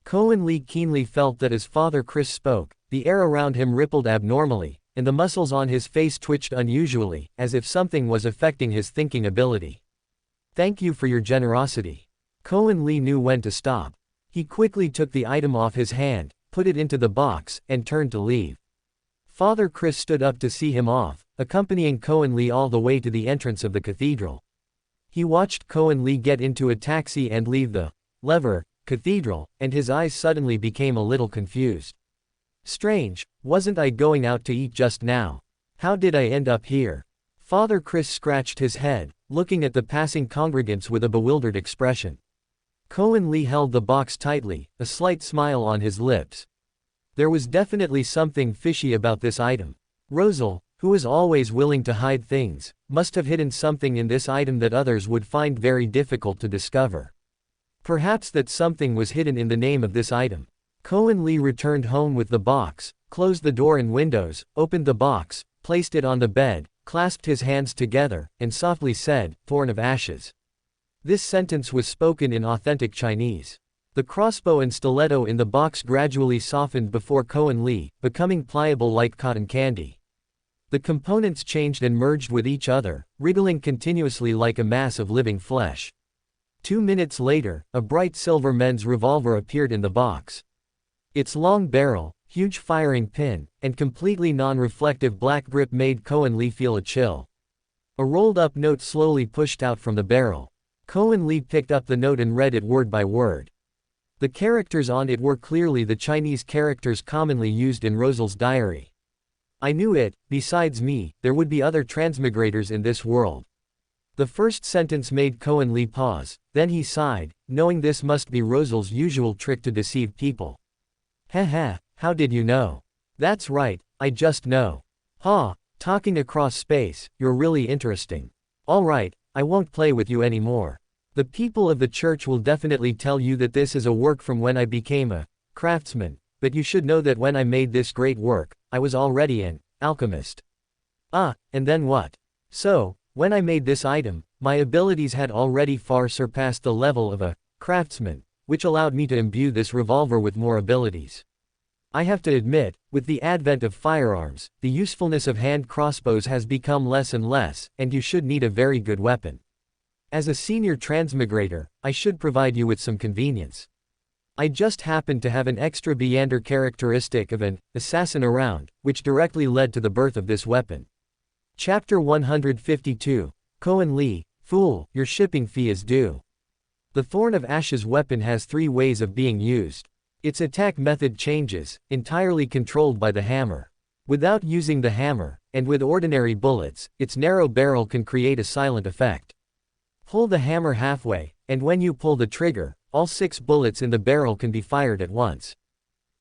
Kornli keenly felt that as Father Chris spoke, the air around him rippled abnormally, and the muscles on his face twitched unusually, as if something was affecting his thinking ability. Thank you for your generosity. Kornli knew when to stop. He quickly took the item off his hand, put it into the box, and turned to leave. Father Chris stood up to see him off, accompanying Kornli all the way to the entrance of the cathedral. He watched Kornli get into a taxi and leave the cathedral, and his eyes suddenly became a little confused. Strange, wasn't I going out to eat just now? How did I end up here? Father Chris scratched his head, looking at the passing congregants with a bewildered expression. Kornli held the box tightly, a slight smile on his lips. There was definitely something fishy about this item. Rosel, who was always willing to hide things, must have hidden something in this item that others would find very difficult to discover. Perhaps that something was hidden in the name of this item. Kornli returned home with the box, closed the door and windows, opened the box, placed it on the bed, clasped his hands together, and softly said, "Thorn of Ashes." This sentence was spoken in authentic Chinese. The crossbow and stiletto in the box gradually softened before Kornli, becoming pliable like cotton candy. The components changed and merged with each other, wriggling continuously like a mass of living flesh. 2 minutes later, a bright silver men's revolver appeared in the box. Its long barrel, huge firing pin, and completely non-reflective black grip made Kornli feel a chill. A rolled-up note slowly pushed out from the barrel. Kornli picked up the note and read it word by word. The characters on it were clearly the Chinese characters commonly used in Rosel's diary. I knew it, besides me, there would be other transmigrators in this world. The first sentence made Kornli pause, then he sighed, knowing this must be Rosel's usual trick to deceive people. Heh, how did you know? That's right, I just know. Ha, talking across space, you're really interesting. Alright, I won't play with you anymore. The people of the church will definitely tell you that this is a work from when I became a craftsman, but you should know that when I made this great work, I was already an alchemist. And then what? So, when I made this item, my abilities had already far surpassed the level of a craftsman, which allowed me to imbue this revolver with more abilities. I have to admit, with the advent of firearms, the usefulness of hand crossbows has become less and less, and you should need a very good weapon. As a senior transmigrator, I should provide you with some convenience. I just happened to have an extra Beander characteristic of an assassin around, which directly led to the birth of this weapon. Chapter 152. Kornli, fool, your shipping fee is due. The Thorn of Ashes weapon has 3 ways of being used. Its attack method changes, entirely controlled by the hammer. Without using the hammer, and with ordinary bullets, its narrow barrel can create a silent effect. Pull the hammer halfway, and when you pull the trigger, all 6 bullets in the barrel can be fired at once.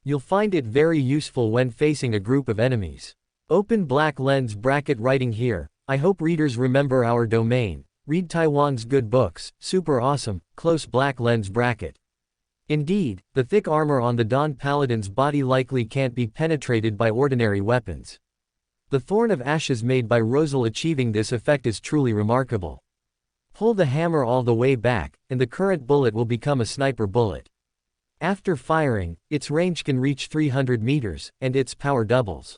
You'll find it very useful when facing a group of enemies. Open black lens bracket writing here. I hope readers remember our domain. Read Taiwan's good books, super awesome, close black lens bracket. Indeed, the thick armor on the Dawn Paladin's body likely can't be penetrated by ordinary weapons. The Thorn of Ashes made by Rhosid achieving this effect is truly remarkable. Pull the hammer all the way back, and the current bullet will become a sniper bullet. After firing, its range can reach 300 meters, and its power doubles.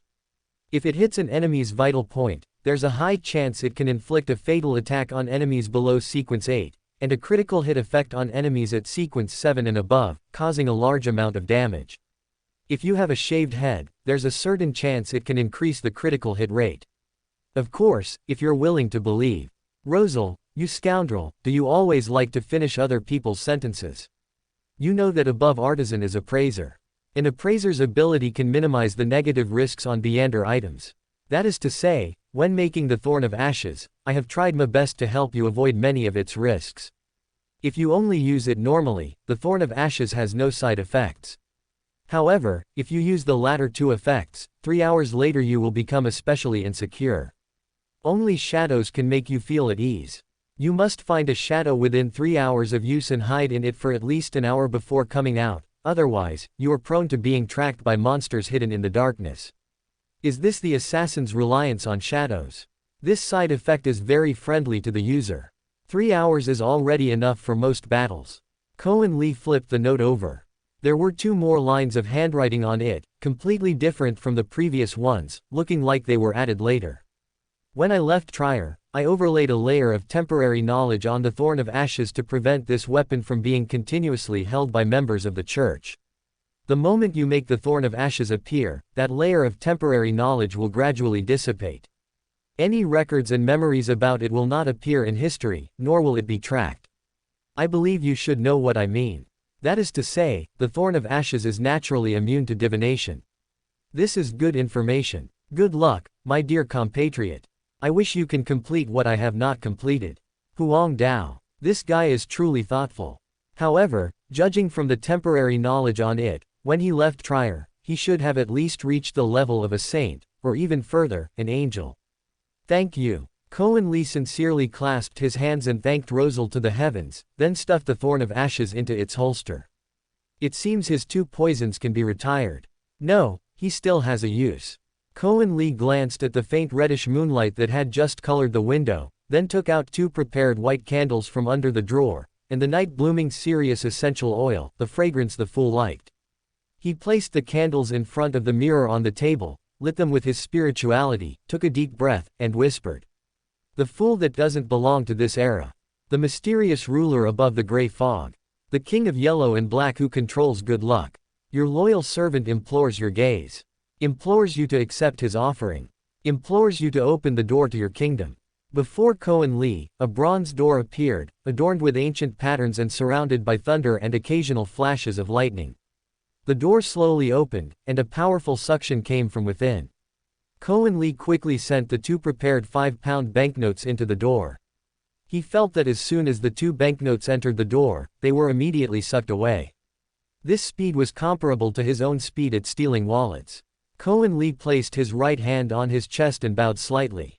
If it hits an enemy's vital point, there's a high chance it can inflict a fatal attack on enemies below sequence 8, and a critical hit effect on enemies at sequence 7 and above, causing a large amount of damage. If you have a shaved head, there's a certain chance it can increase the critical hit rate. Of course, if you're willing to believe. Rhosid, you scoundrel, do you always like to finish other people's sentences? You know that above artisan is appraiser. An appraiser's ability can minimize the negative risks on Beander items. That is to say, when making the Thorn of Ashes, I have tried my best to help you avoid many of its risks. If you only use it normally, the Thorn of Ashes has no side effects. However, if you use the latter 2 effects, 3 hours later you will become especially insecure. Only shadows can make you feel at ease. You must find a shadow within 3 hours of use and hide in it for at least an hour before coming out, otherwise, you are prone to being tracked by monsters hidden in the darkness. Is this the assassin's reliance on shadows? This side effect is very friendly to the user. 3 hours is already enough for most battles. Kornli flipped the note over. There were 2 more lines of handwriting on it, completely different from the previous ones, looking like they were added later. When I left Trier, I overlaid a layer of temporary knowledge on the Thorn of Ashes to prevent this weapon from being continuously held by members of the church. The moment you make the Thorn of Ashes appear, that layer of temporary knowledge will gradually dissipate. Any records and memories about it will not appear in history, nor will it be tracked. I believe you should know what I mean. That is to say, the Thorn of Ashes is naturally immune to divination. This is good information. Good luck, my dear compatriot. I wish you can complete what I have not completed. Huang Dao. This guy is truly thoughtful. However, judging from the temporary knowledge on it, when he left Trier, he should have at least reached the level of a saint, or even further, an angel. Thank you. Kornli sincerely clasped his hands and thanked Rhosid to the heavens, then stuffed the Thorn of Ashes into its holster. It seems his 2 poisons can be retired. No, he still has a use. Kornli glanced at the faint reddish moonlight that had just colored the window, then took out 2 prepared white candles from under the drawer, and the night blooming Sirius essential oil, the fragrance the fool liked. He placed the candles in front of the mirror on the table, lit them with his spirituality, took a deep breath, and whispered. The fool that doesn't belong to this era. The mysterious ruler above the gray fog. The king of yellow and black who controls good luck. Your loyal servant implores your gaze. Implores you to accept his offering. Implores you to open the door to your kingdom. Before Kornli, a bronze door appeared, adorned with ancient patterns and surrounded by thunder and occasional flashes of lightning. The door slowly opened, and a powerful suction came from within. Kornli quickly sent the 2 prepared 5-pound banknotes into the door. He felt that as soon as the 2 banknotes entered the door, they were immediately sucked away. This speed was comparable to his own speed at stealing wallets. Kornli placed his right hand on his chest and bowed slightly.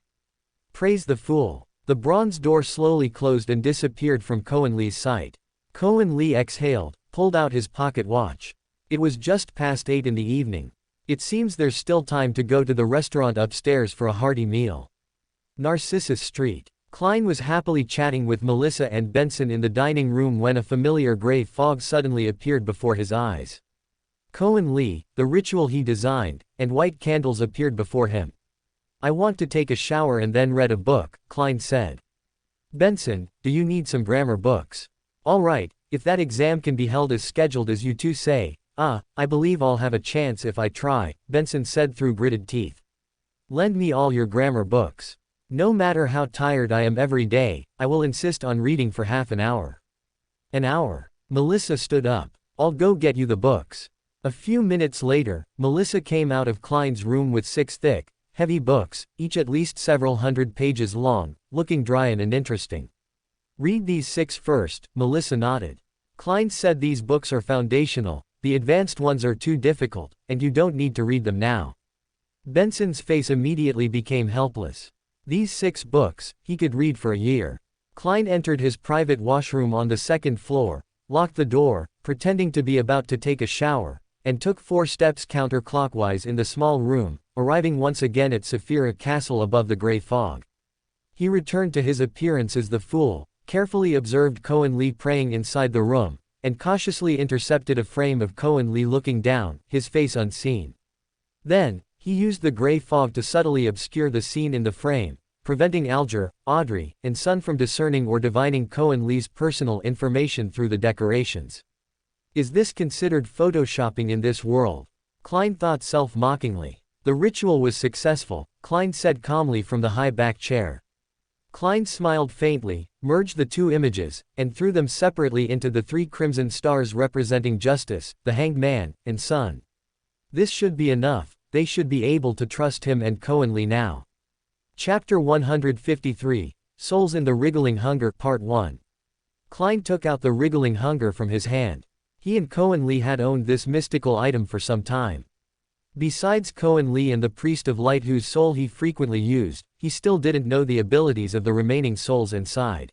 Praise the fool. The bronze door slowly closed and disappeared from Kornli's sight. Kornli exhaled, pulled out his pocket watch. It was just past 8 in the evening. It seems there's still time to go to the restaurant upstairs for a hearty meal. Narcissus Street. Klein was happily chatting with Melissa and Benson in the dining room when a familiar gray fog suddenly appeared before his eyes. Kornli, the ritual he designed, and white candles appeared before him. I want to take a shower and then read a book, Klein said. Benson, do you need some grammar books? All right, if that exam can be held as scheduled as you 2 say. I believe I'll have a chance if I try, Benson said through gritted teeth. Lend me all your grammar books. No matter how tired I am every day, I will insist on reading for half an hour. An hour. Melissa stood up. I'll go get you the books. A few minutes later, Melissa came out of Klein's room with 6 thick, heavy books, each at least several hundred pages long, looking dry and interesting. Read these 6 first, Melissa nodded. Klein said these books are foundational, the advanced ones are too difficult, and you don't need to read them now. Benson's face immediately became helpless. These 6 books, he could read for a year. Klein entered his private washroom on the 2nd floor, locked the door, pretending to be about to take a shower, and took 4 steps counterclockwise in the small room, arriving once again at Saphira Castle above the gray fog. He returned to his appearance as the fool, carefully observed Kornli praying inside the room, and cautiously intercepted a frame of Kornli looking down, his face unseen. Then, he used the gray fog to subtly obscure the scene in the frame, preventing Alger, Audrey, and Sun from discerning or divining Kornli's personal information through the decorations. Is this considered photoshopping in this world? Klein thought self-mockingly. The ritual was successful, Klein said calmly from the high-back chair. Klein smiled faintly, merged the 2 images, and threw them separately into the 3 crimson stars representing Justice, the Hanged Man, and Sun. This should be enough, they should be able to trust him and Kornli now. Chapter 153, Souls in the Wriggling Hunger Part 1. Klein took out the wriggling hunger from his hand. He and Kornli had owned this mystical item for some time. Besides Kornli and the Priest of Light whose soul he frequently used, he still didn't know the abilities of the remaining souls inside.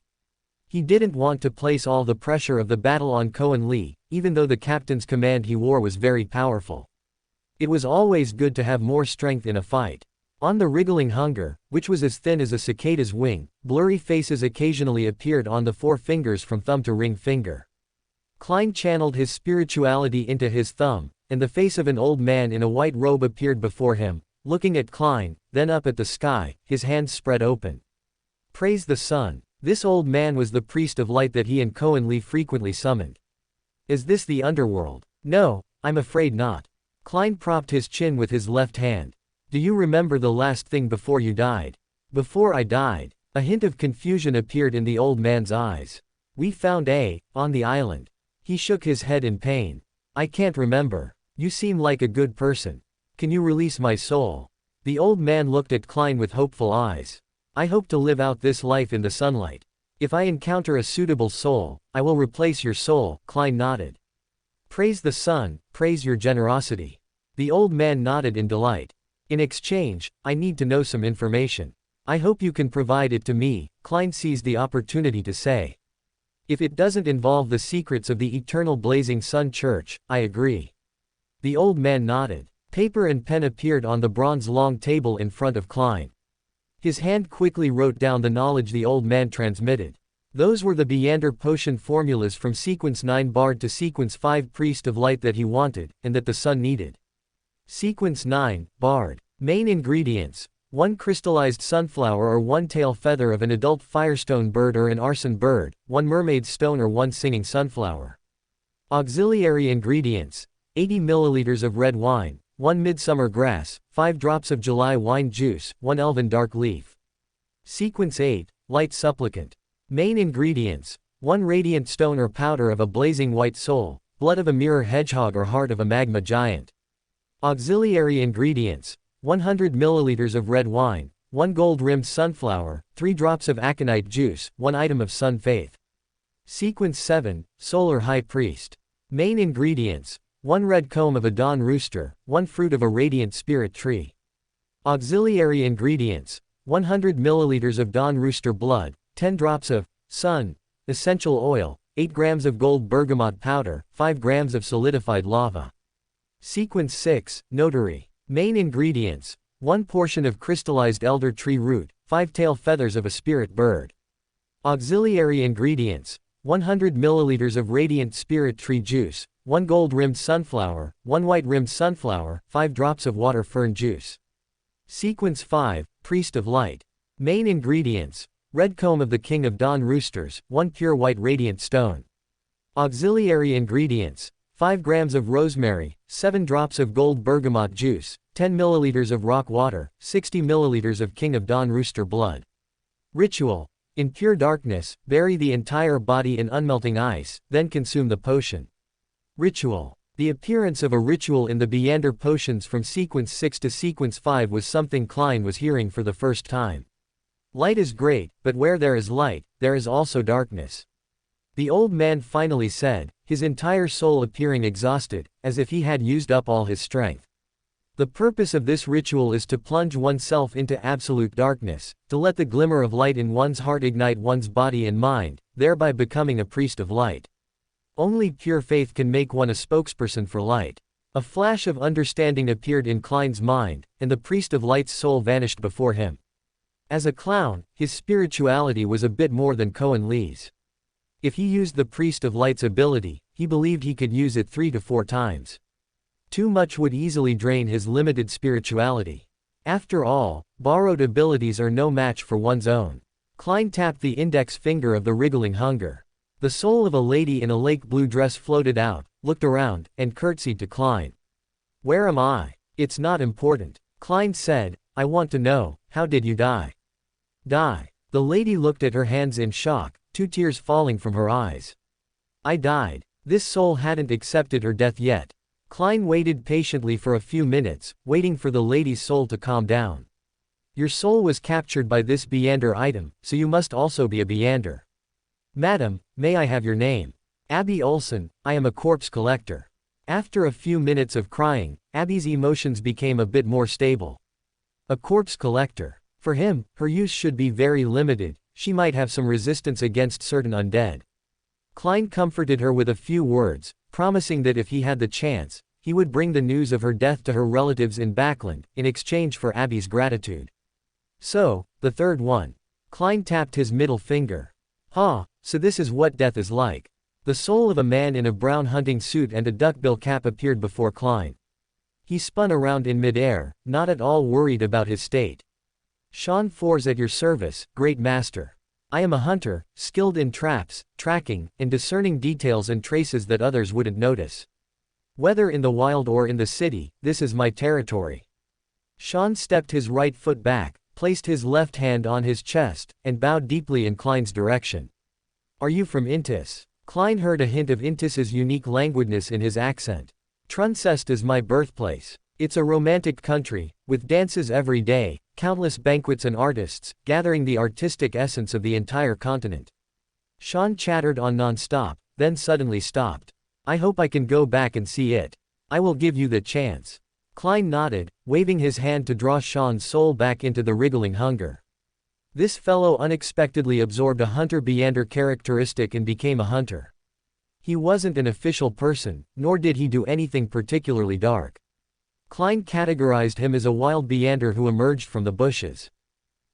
He didn't want to place all the pressure of the battle on Kornli, even though the captain's command he wore was very powerful. It was always good to have more strength in a fight. On the wriggling hunger, which was as thin as a cicada's wing, blurry faces occasionally appeared on the 4 fingers from thumb to ring finger. Klein channeled his spirituality into his thumb, and the face of an old man in a white robe appeared before him, looking at Klein, then up at the sky, his hands spread open. Praise the sun. This old man was the Priest of Light that he and Kornli frequently summoned. Is this the underworld? No, I'm afraid not. Klein propped his chin with his left hand. Do you remember the last thing before you died? Before I died. A hint of confusion appeared in the old man's eyes. We found on the island. He shook his head in pain. I can't remember. You seem like a good person. Can you release my soul? The old man looked at Klein with hopeful eyes. I hope to live out this life in the sunlight. If I encounter a suitable soul, I will replace your soul, Klein nodded. Praise the sun, praise your generosity. The old man nodded in delight. In exchange, I need to know some information. I hope you can provide it to me, Klein seized the opportunity to say. If it doesn't involve the secrets of the eternal blazing sun church, I agree. The old man nodded. Paper and pen appeared on the bronze long table in front of Klein. His hand quickly wrote down the knowledge the old man transmitted. Those were the Beander potion formulas from sequence 9 Bard to sequence 5 Priest of Light that he wanted, and that the sun needed. Sequence 9, Bard. Main ingredients: 1 crystallized sunflower or 1 tail feather of an adult firestone bird or an arson bird, 1 mermaid stone or 1 singing sunflower. Auxiliary ingredients: 80 milliliters of red wine, 1 midsummer grass, 5 drops of July wine juice, 1 elven dark leaf. Sequence 8, Light supplicant. Main ingredients: 1 radiant stone or powder of a blazing white soul, blood of a mirror hedgehog or heart of a magma giant. Auxiliary ingredients: 100 milliliters of red wine, 1 gold-rimmed sunflower, 3 drops of aconite juice, 1 item of sun faith. Sequence 7, Solar High Priest. Main ingredients: 1 red comb of a dawn rooster, 1 fruit of a radiant spirit tree. Auxiliary ingredients: 100 milliliters of dawn rooster blood, 10 drops of sun essential oil, 8 grams of gold bergamot powder, 5 grams of solidified lava. Sequence 6, Notary. Main ingredients: 1 portion of crystallized elder tree root, 5 tail feathers of a spirit bird. Auxiliary ingredients: 100 milliliters of radiant spirit tree juice, 1 gold-rimmed sunflower, 1 white-rimmed sunflower, 5 drops of water fern juice. Sequence 5, Priest of Light. Main ingredients: red comb of the King of Dawn roosters, 1 pure white radiant stone. Auxiliary ingredients: 5 grams of rosemary, 7 drops of gold bergamot juice, 10 milliliters of rock water, 60 milliliters of King of Dawn rooster blood. Ritual. In pure darkness, bury the entire body in unmelting ice, then consume the potion. Ritual. The appearance of a ritual in the Beander potions from sequence 6 to sequence 5 was something Klein was hearing for the first time. Light is great, but where there is light, there is also darkness. The old man finally said, his entire soul appearing exhausted, as if he had used up all his strength. The purpose of this ritual is to plunge oneself into absolute darkness, to let the glimmer of light in one's heart ignite one's body and mind, thereby becoming a priest of light. Only pure faith can make one a spokesperson for light. A flash of understanding appeared in Klein's mind, and the priest of light's soul vanished before him. As a clown, his spirituality was a bit more than Kornli's. If he used the priest of light's ability, he believed he could use it 3 to 4 times. Too much would easily drain his limited spirituality. After all, borrowed abilities are no match for one's own. Klein tapped the index finger of the wriggling hunger. The soul of a lady in a lake blue dress floated out, looked around, and curtsied to Klein. "Where am I? It's not important." Klein said, "I want to know, how did you die?" "Die?" The lady looked at her hands in shock, 2 tears falling from her eyes. "I died." This soul hadn't accepted her death yet. Klein waited patiently for a few minutes, waiting for the lady's soul to calm down. "Your soul was captured by this Beander item, so you must also be a Beander." "Madam, may I have your name?" "Abby Olson, I am a corpse collector." After a few minutes of crying, Abby's emotions became a bit more stable. A corpse collector. For him, her use should be very limited, she might have some resistance against certain undead. Klein comforted her with a few words, promising that if he had the chance, he would bring the news of her death to her relatives in Backlund, in exchange for Abby's gratitude. "So, the third one." Klein tapped his middle finger. So this is what death is like." The soul of a man in a brown hunting suit and a duckbill cap appeared before Klein. He spun around in midair, not at all worried about his state. "Sean Fours at your service, great master. I am a hunter, skilled in traps, tracking, and discerning details and traces that others wouldn't notice. Whether in the wild or in the city, this is my territory." Sean stepped his right foot back, placed his left hand on his chest, and bowed deeply in Klein's direction. "Are you from Intis?" Klein heard a hint of Intis's unique languidness in his accent. "Truncest is my birthplace. It's a romantic country, with dances every day, countless banquets and artists, gathering the artistic essence of the entire continent." Sean chattered on non-stop, then suddenly stopped. "I hope I can go back and see it. I will give you the chance." Klein nodded, waving his hand to draw Sean's soul back into the wriggling hunger. This fellow unexpectedly absorbed a hunter Beander characteristic and became a hunter. He wasn't an official person, nor did he do anything particularly dark. Klein categorized him as a wild Beander who emerged from the bushes.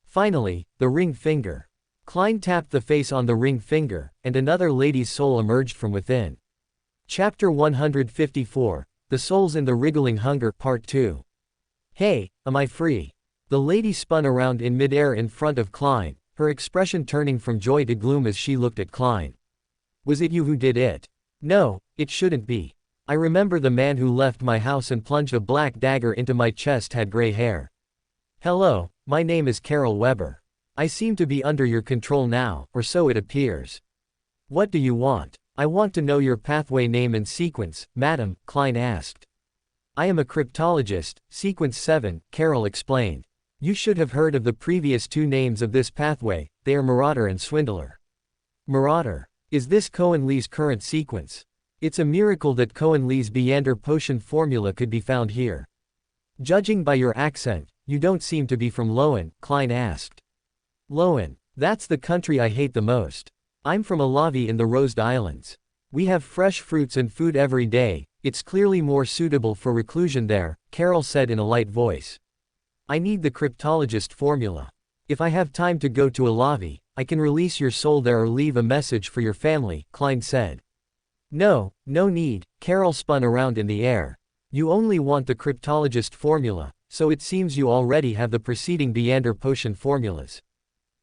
Finally, the ring finger. Klein tapped the face on the ring finger, and another lady's soul emerged from within. Chapter 154, The Souls in the Wriggling Hunger, Part 2. "Hey, am I free?" The lady spun around in midair in front of Klein, her expression turning from joy to gloom as she looked at Klein. "Was it you who did it?" "No, it shouldn't be. I remember the man who left my house and plunged a black dagger into my chest had gray hair. Hello, my name is Carol Weber. I seem to be under your control now, or so it appears. What do you want?" "I want to know your pathway name and sequence, madam," Klein asked. "I am a cryptologist, sequence 7, Carol explained. You should have heard of the previous 2 names of this pathway, they are Marauder and Swindler." "Marauder. Is this Kornli's current sequence?" "It's a miracle that Kornli's Beander potion formula could be found here." "Judging by your accent, you don't seem to be from LotM," Klein asked. "LotM. That's the country I hate the most. I'm from Alavi in the Rhosid Islands. We have fresh fruits and food every day, it's clearly more suitable for reclusion there," Carol said in a light voice. "I need the cryptologist formula. If I have time to go to Alavi, I can release your soul there or leave a message for your family," Klein said. No need," Carol spun around in the air. "You only want the cryptologist formula, so it seems you already have the preceding Beander potion formulas.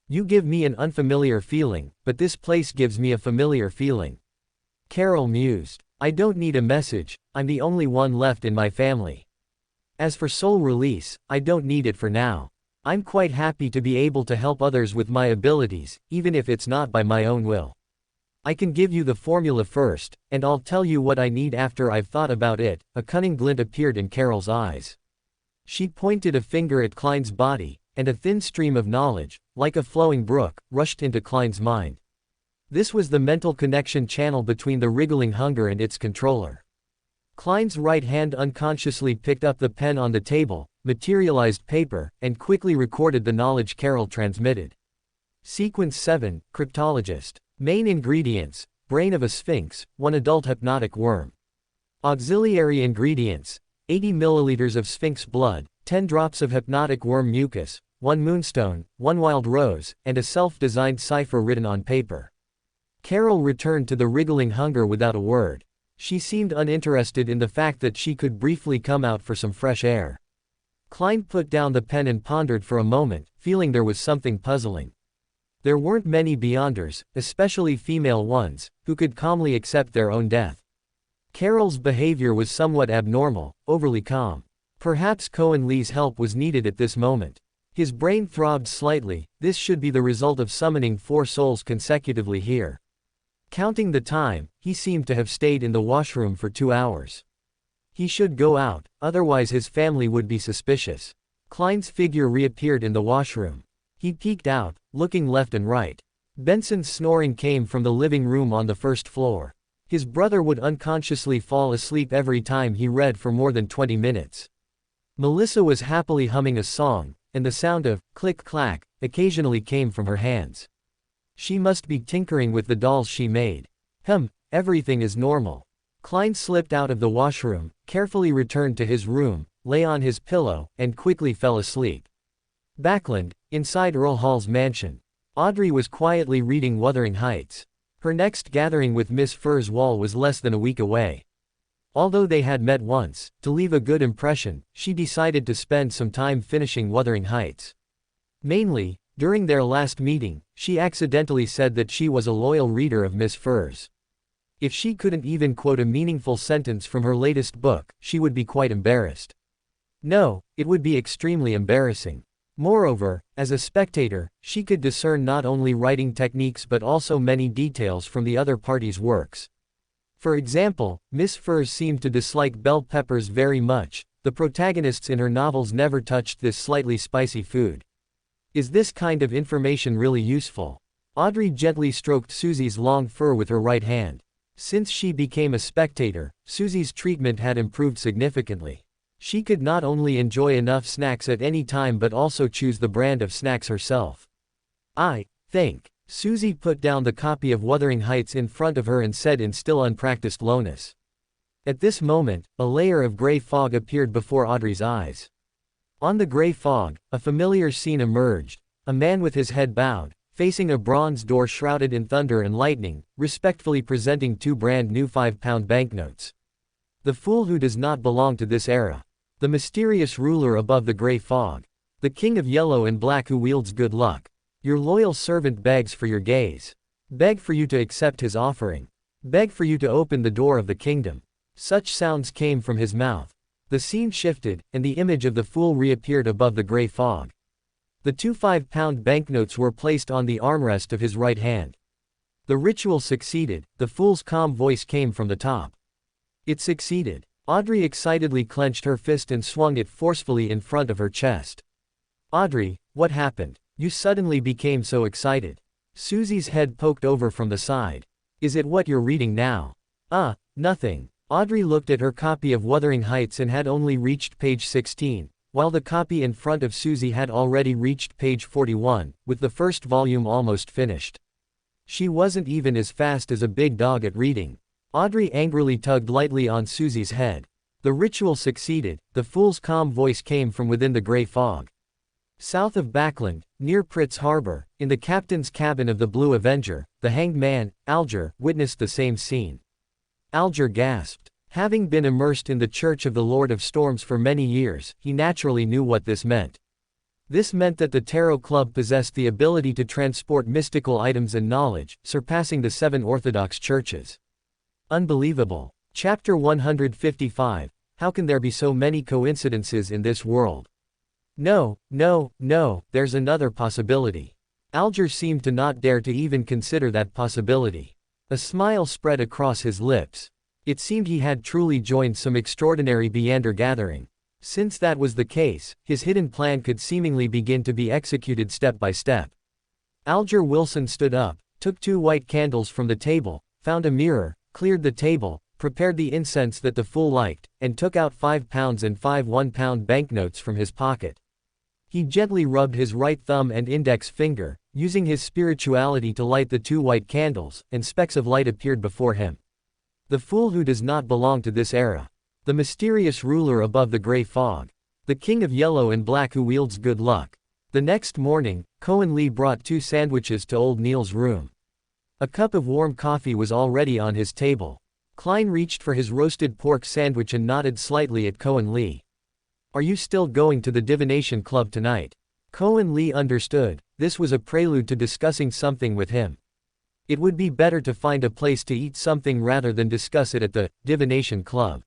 You give me an unfamiliar feeling, but this place gives me a familiar feeling." Carol mused. I don't need a message, I'm the only one left in my family. As for soul release, I don't need it for now. I'm quite happy to be able to help others with my abilities, even if it's not by my own will. I can give you the formula first, and I'll tell you what I need after I've thought about it." A cunning glint appeared in Carol's eyes. She pointed a finger at Klein's body, and a thin stream of knowledge, like a flowing brook, rushed into Klein's mind. This was the mental connection channel between the wriggling hunger and its controller. Klein's right hand unconsciously picked up the pen on the table, materialized paper, and quickly recorded the knowledge Carol transmitted. Sequence 7, Cryptologist. Main ingredients: brain of a sphinx, 1 adult hypnotic worm. Auxiliary ingredients: 80 milliliters of sphinx blood, 10 drops of hypnotic worm mucus, 1 moonstone, 1 wild rose, and a self-designed cipher written on paper. Carol returned to the wriggling hunger without a word. She seemed uninterested in the fact that she could briefly come out for some fresh air. Klein put down the pen and pondered for a moment, feeling there was something puzzling. There weren't many Beyonders, especially female ones, who could calmly accept their own death. Carol's behavior was somewhat abnormal, overly calm. Perhaps Kornli's help was needed at this moment. His brain throbbed slightly. This should be the result of summoning 4 souls consecutively here. Counting the time, he seemed to have stayed in the washroom for 2 hours. He should go out, otherwise his family would be suspicious. Klein's figure reappeared in the washroom. He peeked out, looking left and right. Benson's snoring came from the living room on the first floor. His brother would unconsciously fall asleep every time he read for more than 20 minutes. Melissa was happily humming a song, and the sound of click-clack occasionally came from her hands. She must be tinkering with the dolls she made. Everything is normal. Klein slipped out of the washroom, carefully returned to his room, lay on his pillow, and quickly fell asleep. Backlund, inside Earl Hall's mansion. Audrey was quietly reading Wuthering Heights. Her next gathering with Miss Fur's Wall was less than a week away. Although they had met once, to leave a good impression, she decided to spend some time finishing Wuthering Heights. Mainly, during their last meeting, she accidentally said that she was a loyal reader of Miss Fur's. If she couldn't even quote a meaningful sentence from her latest book, she would be quite embarrassed. No, it would be extremely embarrassing. Moreover, as a spectator, she could discern not only writing techniques but also many details from the other party's works. For example, Miss Fur's seemed to dislike bell peppers very much. The protagonists in her novels never touched this slightly spicy food. Is this kind of information really useful? Audrey gently stroked Susie's long fur with her right hand. Since she became a spectator, Susie's treatment had improved significantly. She could not only enjoy enough snacks at any time but also choose the brand of snacks herself. I think. Susie put down the copy of Wuthering Heights in front of her and said in still unpracticed lowness. At this moment, a layer of gray fog appeared before Audrey's eyes. On the gray fog, a familiar scene emerged, a man with his head bowed, facing a bronze door shrouded in thunder and lightning, respectfully presenting 2 brand new 5-pound banknotes. The fool who does not belong to this era. The mysterious ruler above the gray fog. The king of yellow and black who wields good luck. Your loyal servant begs for your gaze. Beg for you to accept his offering. Beg for you to open the door of the kingdom. Such sounds came from his mouth. The scene shifted, and the image of the fool reappeared above the gray fog. The 2 5-pound banknotes were placed on the armrest of his right hand. The ritual succeeded. The fool's calm voice came from the top. It succeeded. Audrey excitedly clenched her fist and swung it forcefully in front of her chest. Audrey, what happened? You suddenly became so excited. Susie's head poked over from the side. Is it what you're reading now? Nothing. Audrey looked at her copy of Wuthering Heights and had only reached page 16, while the copy in front of Susie had already reached page 41, with the first volume almost finished. She wasn't even as fast as a big dog at reading. Audrey angrily tugged lightly on Susie's head. The ritual succeeded. The fool's calm voice came from within the gray fog. South of Backlund, near Pritz Harbor, in the captain's cabin of the Blue Avenger, the hanged man, Alger, witnessed the same scene. Alger gasped. Having been immersed in the Church of the Lord of Storms for many years, he naturally knew what this meant. This meant that the Tarot Club possessed the ability to transport mystical items and knowledge, surpassing the 7 Orthodox churches. Unbelievable. Chapter 155. How can there be so many coincidences in this world? No, there's another possibility. Alger seemed to not dare to even consider that possibility. A smile spread across his lips. It seemed he had truly joined some extraordinary Beander gathering. Since that was the case, his hidden plan could seemingly begin to be executed step by step. Alger Wilson stood up, took 2 white candles from the table, found a mirror, cleared the table, prepared the incense that the fool liked, and took out £5 and 5 £1 banknotes from his pocket. He gently rubbed his right thumb and index finger, using his spirituality to light the 2 white candles, and specks of light appeared before him. The fool who does not belong to this era. The mysterious ruler above the gray fog. The king of yellow and black who wields good luck. The next morning, Kornli brought 2 sandwiches to old Neil's room. A cup of warm coffee was already on his table. Klein reached for his roasted pork sandwich and nodded slightly at Kornli. Are you still going to the divination club tonight? Kornli understood. This was a prelude to discussing something with him. It would be better to find a place to eat something rather than discuss it at the divination club.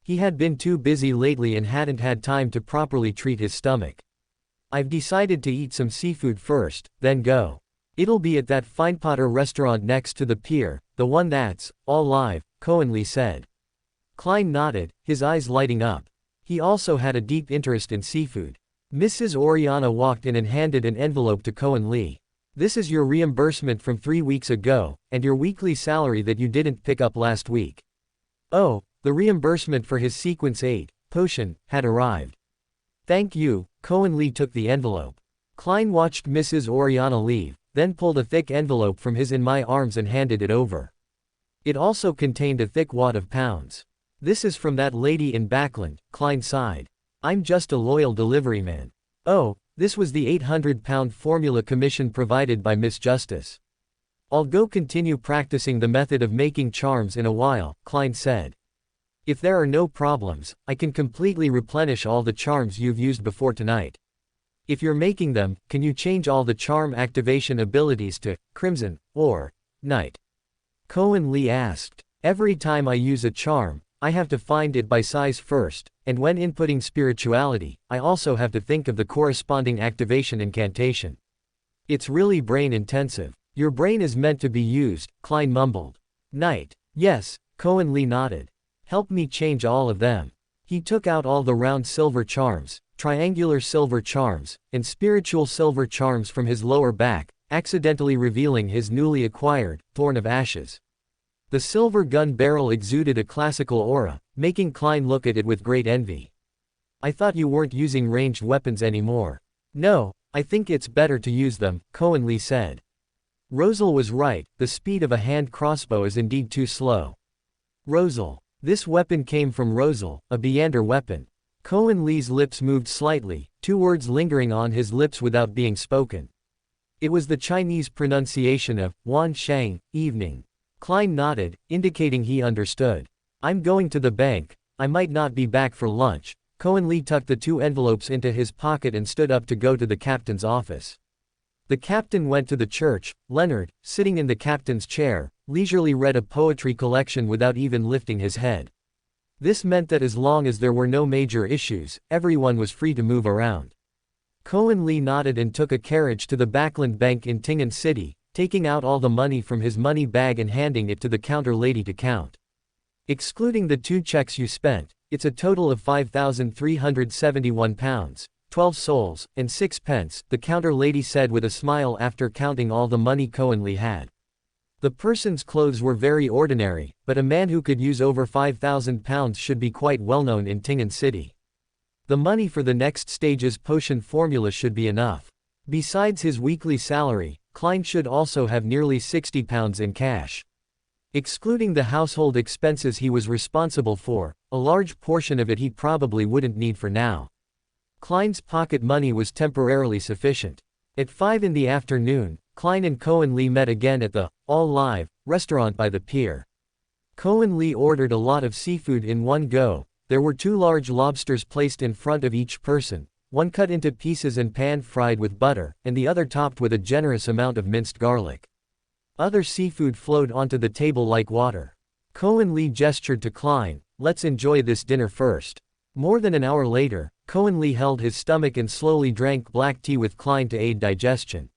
He had been too busy lately and hadn't had time to properly treat his stomach. I've decided to eat some seafood first, then go. It'll be at that Finepotter restaurant next to the pier, the one that's all live, Kornli said. Klein nodded, his eyes lighting up. He also had a deep interest in seafood. Mrs. Oriana walked in and handed an envelope to Kornli. This is your reimbursement from 3 weeks ago, and your weekly salary that you didn't pick up last week. Oh, the reimbursement for his Sequence 8 potion had arrived. Thank you. Kornli took the envelope. Klein watched Mrs. Oriana leave, then pulled a thick envelope from his in my arms and handed it over. It also contained a thick wad of pounds. This is from that lady in Backlund, Klein sighed. I'm just a loyal delivery man. Oh, this was the £800 formula commission provided by Miss Justice. I'll go continue practicing the method of making charms in a while, Klein said. If there are no problems, I can completely replenish all the charms you've used before tonight. If you're making them, can you change all the charm activation abilities to crimson or night? Kornli asked. Every time I use a charm, I have to find it by size first, and when inputting spirituality, I also have to think of the corresponding activation incantation. It's really brain intensive. Your brain is meant to be used, Klein mumbled. Night. Yes, Kornli nodded. Help me change all of them. He took out all the round silver charms, triangular silver charms, and spiritual silver charms from his lower back, accidentally revealing his newly acquired Thorn of Ashes. The silver gun barrel exuded a classical aura, making Klein look at it with great envy. I thought you weren't using ranged weapons anymore. No, I think it's better to use them, Kornli said. Rhosid was right, the speed of a hand crossbow is indeed too slow. Rhosid. This weapon came from Rhosid, a Beander weapon. Kornli's lips moved slightly, 2 words lingering on his lips without being spoken. It was the Chinese pronunciation of Wan Shang, evening. Klein nodded, indicating he understood. I'm going to the bank, I might not be back for lunch. Kornli tucked the 2 envelopes into his pocket and stood up to go to the captain's office. The captain went to the church. Leonard, sitting in the captain's chair, leisurely read a poetry collection without even lifting his head. This meant that as long as there were no major issues, everyone was free to move around. Kornli nodded and took a carriage to the Backlund Bank in Tingen City, taking out all the money from his money bag and handing it to the counter lady to count. Excluding the 2 checks you spent, it's a total of £5,371, 12 sols, and 6 pence, the counter lady said with a smile after counting all the money Kornli had. The person's clothes were very ordinary, but a man who could use over £5,000 should be quite well known in Tingen City. The money for the next stage's potion formula should be enough. Besides his weekly salary, Klein should also have nearly £60 in cash. Excluding the household expenses he was responsible for, a large portion of it he probably wouldn't need for now. Klein's pocket money was temporarily sufficient. At 5 in the afternoon, Klein and Kornli met again at the All Live restaurant by the pier. Kornli ordered a lot of seafood in one go. There were 2 large lobsters placed in front of each person, one cut into pieces and pan-fried with butter, and the other topped with a generous amount of minced garlic. Other seafood flowed onto the table like water. Kornli gestured to Klein, let's enjoy this dinner first. More than an hour later, Kornli held his stomach and slowly drank black tea with Klein to aid digestion.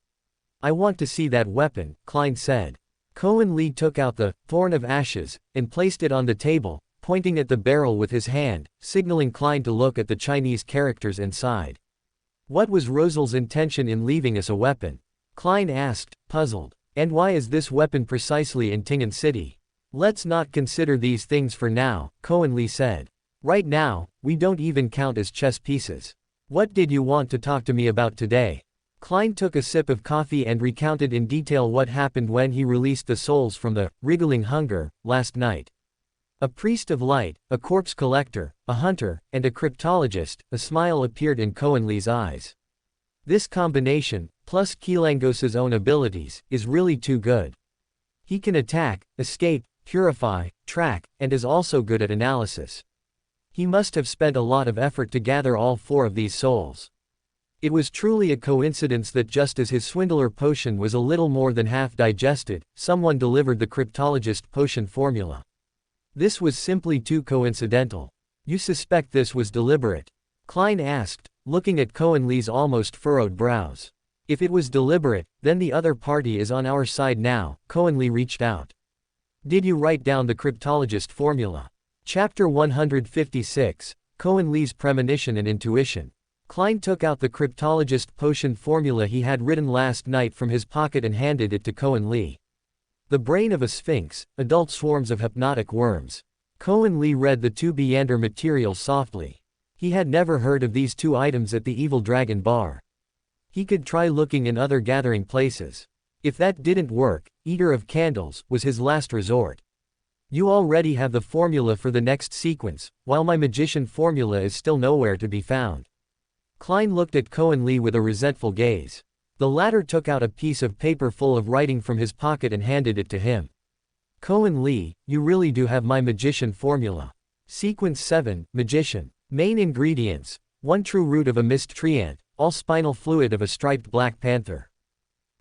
I want to see that weapon, Klein said. Kornli took out the thorn of ashes and placed it on the table, pointing at the barrel with his hand, signaling Klein to look at the Chinese characters inside. What was Rhosid's intention in leaving us a weapon? Klein asked, puzzled. And why is this weapon precisely in Tingen City? Let's not consider these things for now, Kornli said. Right now, we don't even count as chess pieces. What did you want to talk to me about today? Klein took a sip of coffee and recounted in detail what happened when he released the souls from the wriggling hunger last night. A priest of light, a corpse collector, a hunter, and a cryptologist, a smile appeared in Kornli's eyes. This combination, plus Kilangos's own abilities, is really too good. He can attack, escape, purify, track, and is also good at analysis. He must have spent a lot of effort to gather all 4 of these souls. It was truly a coincidence that just as his swindler potion was a little more than half digested, someone delivered the cryptologist potion formula. This was simply too coincidental. You suspect this was deliberate? Klein asked, looking at Kornli's almost furrowed brows. If it was deliberate, then the other party is on our side now. Kornli reached out. Did you write down the cryptologist formula? Chapter 156, Kornli's Premonition and Intuition. Klein took out the cryptologist potion formula he had written last night from his pocket and handed it to Kornli. The brain of a sphinx, adult swarms of hypnotic worms. Kornli read the 2 Beander material softly. He had never heard of these 2 items at the Evil Dragon Bar. He could try looking in other gathering places. If that didn't work, Eater of Candles was his last resort. You already have the formula for the next sequence, while my magician formula is still nowhere to be found. Klein looked at Kornli with a resentful gaze. The latter took out a piece of paper full of writing from his pocket and handed it to him. Kornli, you really do have my magician formula. Sequence 7, Magician. Main ingredients: 1 true root of a mist treant, all spinal fluid of a striped black panther.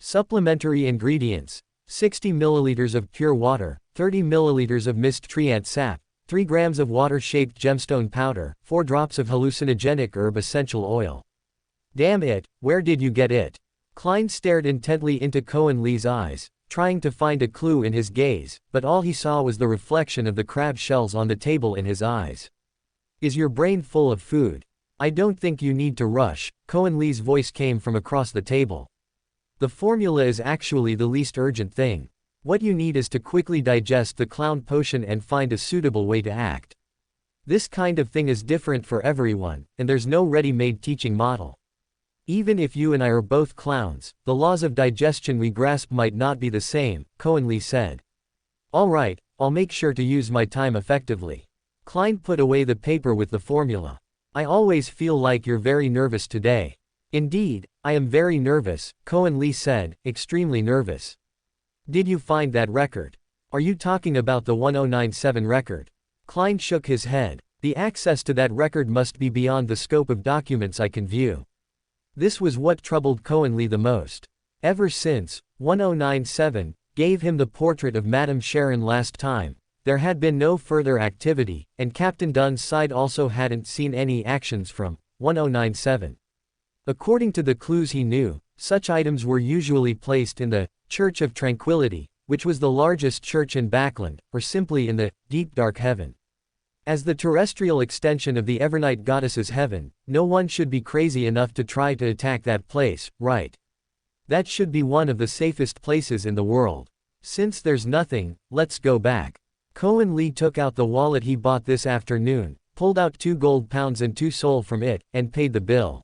Supplementary ingredients: 60 milliliters of pure water, 30 milliliters of mist treant sap, 3 grams of water-shaped gemstone powder, 4 drops of hallucinogenic herb essential oil. Damn it, where did you get it? Klein stared intently into Kornli's eyes, trying to find a clue in his gaze, but all he saw was the reflection of the crab shells on the table in his eyes. Is your brain full of food? I don't think you need to rush, Kornli's voice came from across the table. The formula is actually the least urgent thing. What you need is to quickly digest the clown potion and find a suitable way to act. This kind of thing is different for everyone, and there's no ready-made teaching model. Even if you and I are both clowns, the laws of digestion we grasp might not be the same, Kornli said. All right, I'll make sure to use my time effectively. Klein put away the paper with the formula. I always feel like you're very nervous today. Indeed, I am very nervous, Kornli said, extremely nervous. Did you find that record? Are you talking about the 1097 record? Klein shook his head. The access to that record must be beyond the scope of documents I can view. This was what troubled Kornli the most. Ever since 1097 gave him the portrait of Madame Sharon last time, there had been no further activity, and Captain Dunn's side also hadn't seen any actions from 1097. According to the clues he knew, such items were usually placed in the Church of Tranquility, which was the largest church in Backlund, or simply in the deep dark heaven. As the terrestrial extension of the Evernight goddess's heaven, no one should be crazy enough to try to attack that place, right? That should be one of the safest places in the world. Since there's nothing, let's go back. Kornli took out the wallet he bought this afternoon, pulled out 2 gold pounds and 2 sol from it, and paid the bill.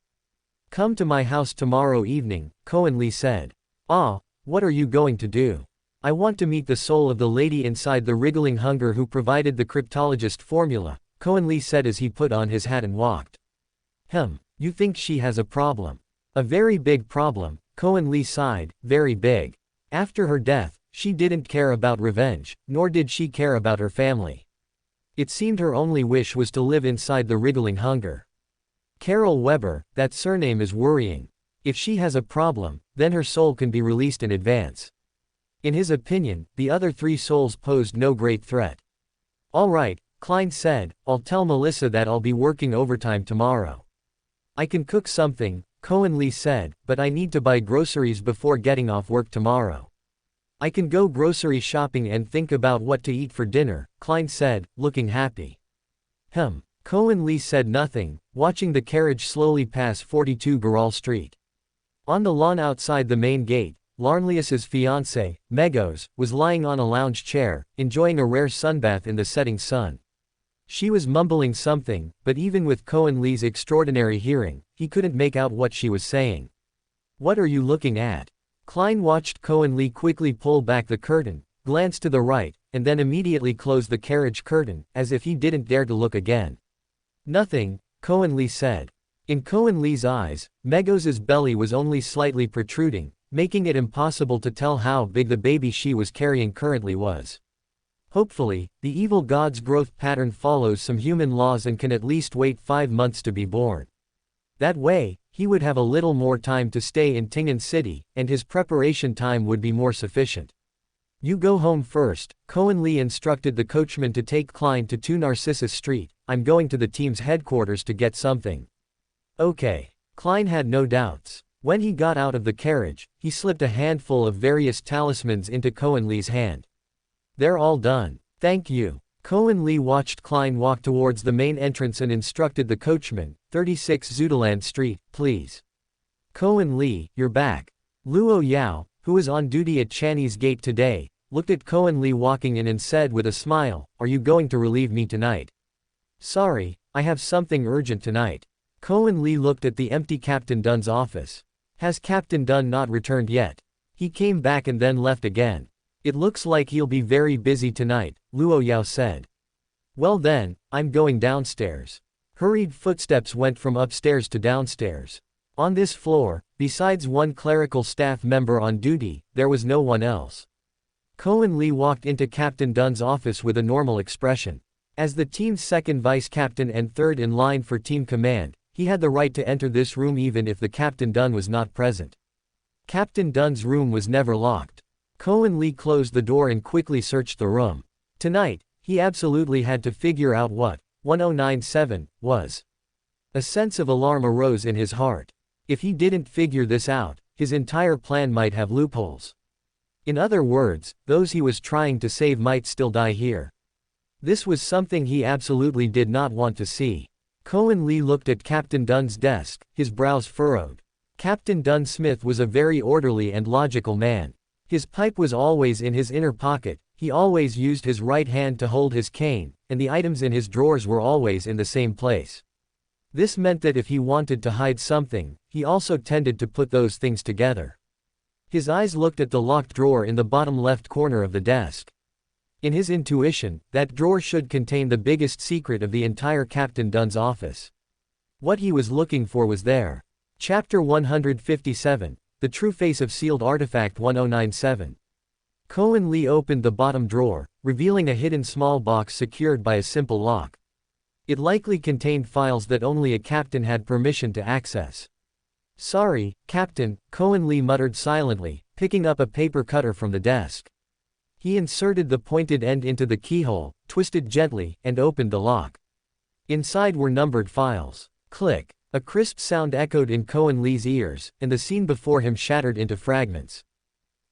Come to my house tomorrow evening, Kornli said. Ah, what are you going to do? I want to meet the soul of the lady inside the wriggling hunger who provided the cryptologist formula, Kornli said as he put on his hat and walked. You think she has a problem? A very big problem, Kornli sighed, very big. After her death, she didn't care about revenge, nor did she care about her family. It seemed her only wish was to live inside the wriggling hunger. Carol Weber, that surname is worrying. If she has a problem, then her soul can be released in advance. In his opinion, the other 3 souls posed no great threat. All right, Klein said, I'll tell Melissa that I'll be working overtime tomorrow. I can cook something, Kornli said, but I need to buy groceries before getting off work tomorrow. I can go grocery shopping and think about what to eat for dinner, Klein said, looking happy. Kornli said nothing, watching the carriage slowly pass 42 Goral Street. On the lawn outside the main gate, Larnlius's fiancée, Megos, was lying on a lounge chair, enjoying a rare sunbath in the setting sun. She was mumbling something, but even with Kornli's extraordinary hearing, he couldn't make out what she was saying. What are you looking at? Klein watched Kornli quickly pull back the curtain, glance to the right, and then immediately close the carriage curtain, as if he didn't dare to look again. Nothing, Kornli said. In Kornli's eyes, Megos's belly was only slightly protruding, making it impossible to tell how big the baby she was carrying currently was. Hopefully, the evil god's growth pattern follows some human laws and can at least wait 5 months to be born. That way, he would have a little more time to stay in Tingen City, and his preparation time would be more sufficient. You go home first, Kornli instructed the coachman to take Klein to 2 Narcissus Street. I'm going to the team's headquarters to get something. Okay. Klein had no doubts. When he got out of the carriage, he slipped a handful of various talismans into Kornli's hand. They're all done. Thank you. Kornli watched Klein walk towards the main entrance and instructed the coachman, 36 Zudaland Street, please. Kornli, you're back. Luo Yao, who was on duty at Channy's gate today, looked at Kornli walking in and said with a smile, are you going to relieve me tonight? Sorry, I have something urgent tonight. Kornli looked at the empty Captain Dun's office. Has Captain Dun not returned yet? He came back and then left again. It looks like he'll be very busy tonight, Luo Yao said. Well then, I'm going downstairs. Hurried footsteps went from upstairs to downstairs. On this floor, besides one clerical staff member on duty, there was no one else. Kornli walked into Captain Dun's office with a normal expression. As the team's second vice-captain and third in line for team command, he had the right to enter this room even if the Captain Dun was not present. Captain Dun's room was never locked. Kornli closed the door and quickly searched the room. Tonight, he absolutely had to figure out what 1097 was. A sense of alarm arose in his heart. If he didn't figure this out, his entire plan might have loopholes. In other words, those he was trying to save might still die here. This was something he absolutely did not want to see. Kornli looked at Captain Dun's desk, his brows furrowed. Captain Dun Smith was a very orderly and logical man. His pipe was always in his inner pocket, he always used his right hand to hold his cane, and the items in his drawers were always in the same place. This meant that if he wanted to hide something, he also tended to put those things together. His eyes looked at the locked drawer in the bottom left corner of the desk. In his intuition, that drawer should contain the biggest secret of the entire Captain Dun's office. What he was looking for was there. Chapter 157, The True Face of Sealed Artifact 1097. Kornli opened the bottom drawer, revealing a hidden small box secured by a simple lock. It likely contained files that only a captain had permission to access. Sorry, Captain, Kornli muttered silently, picking up a paper cutter from the desk. He inserted the pointed end into the keyhole, twisted gently, and opened the lock. Inside were numbered files. Click. A crisp sound echoed in Kornli's ears, and the scene before him shattered into fragments.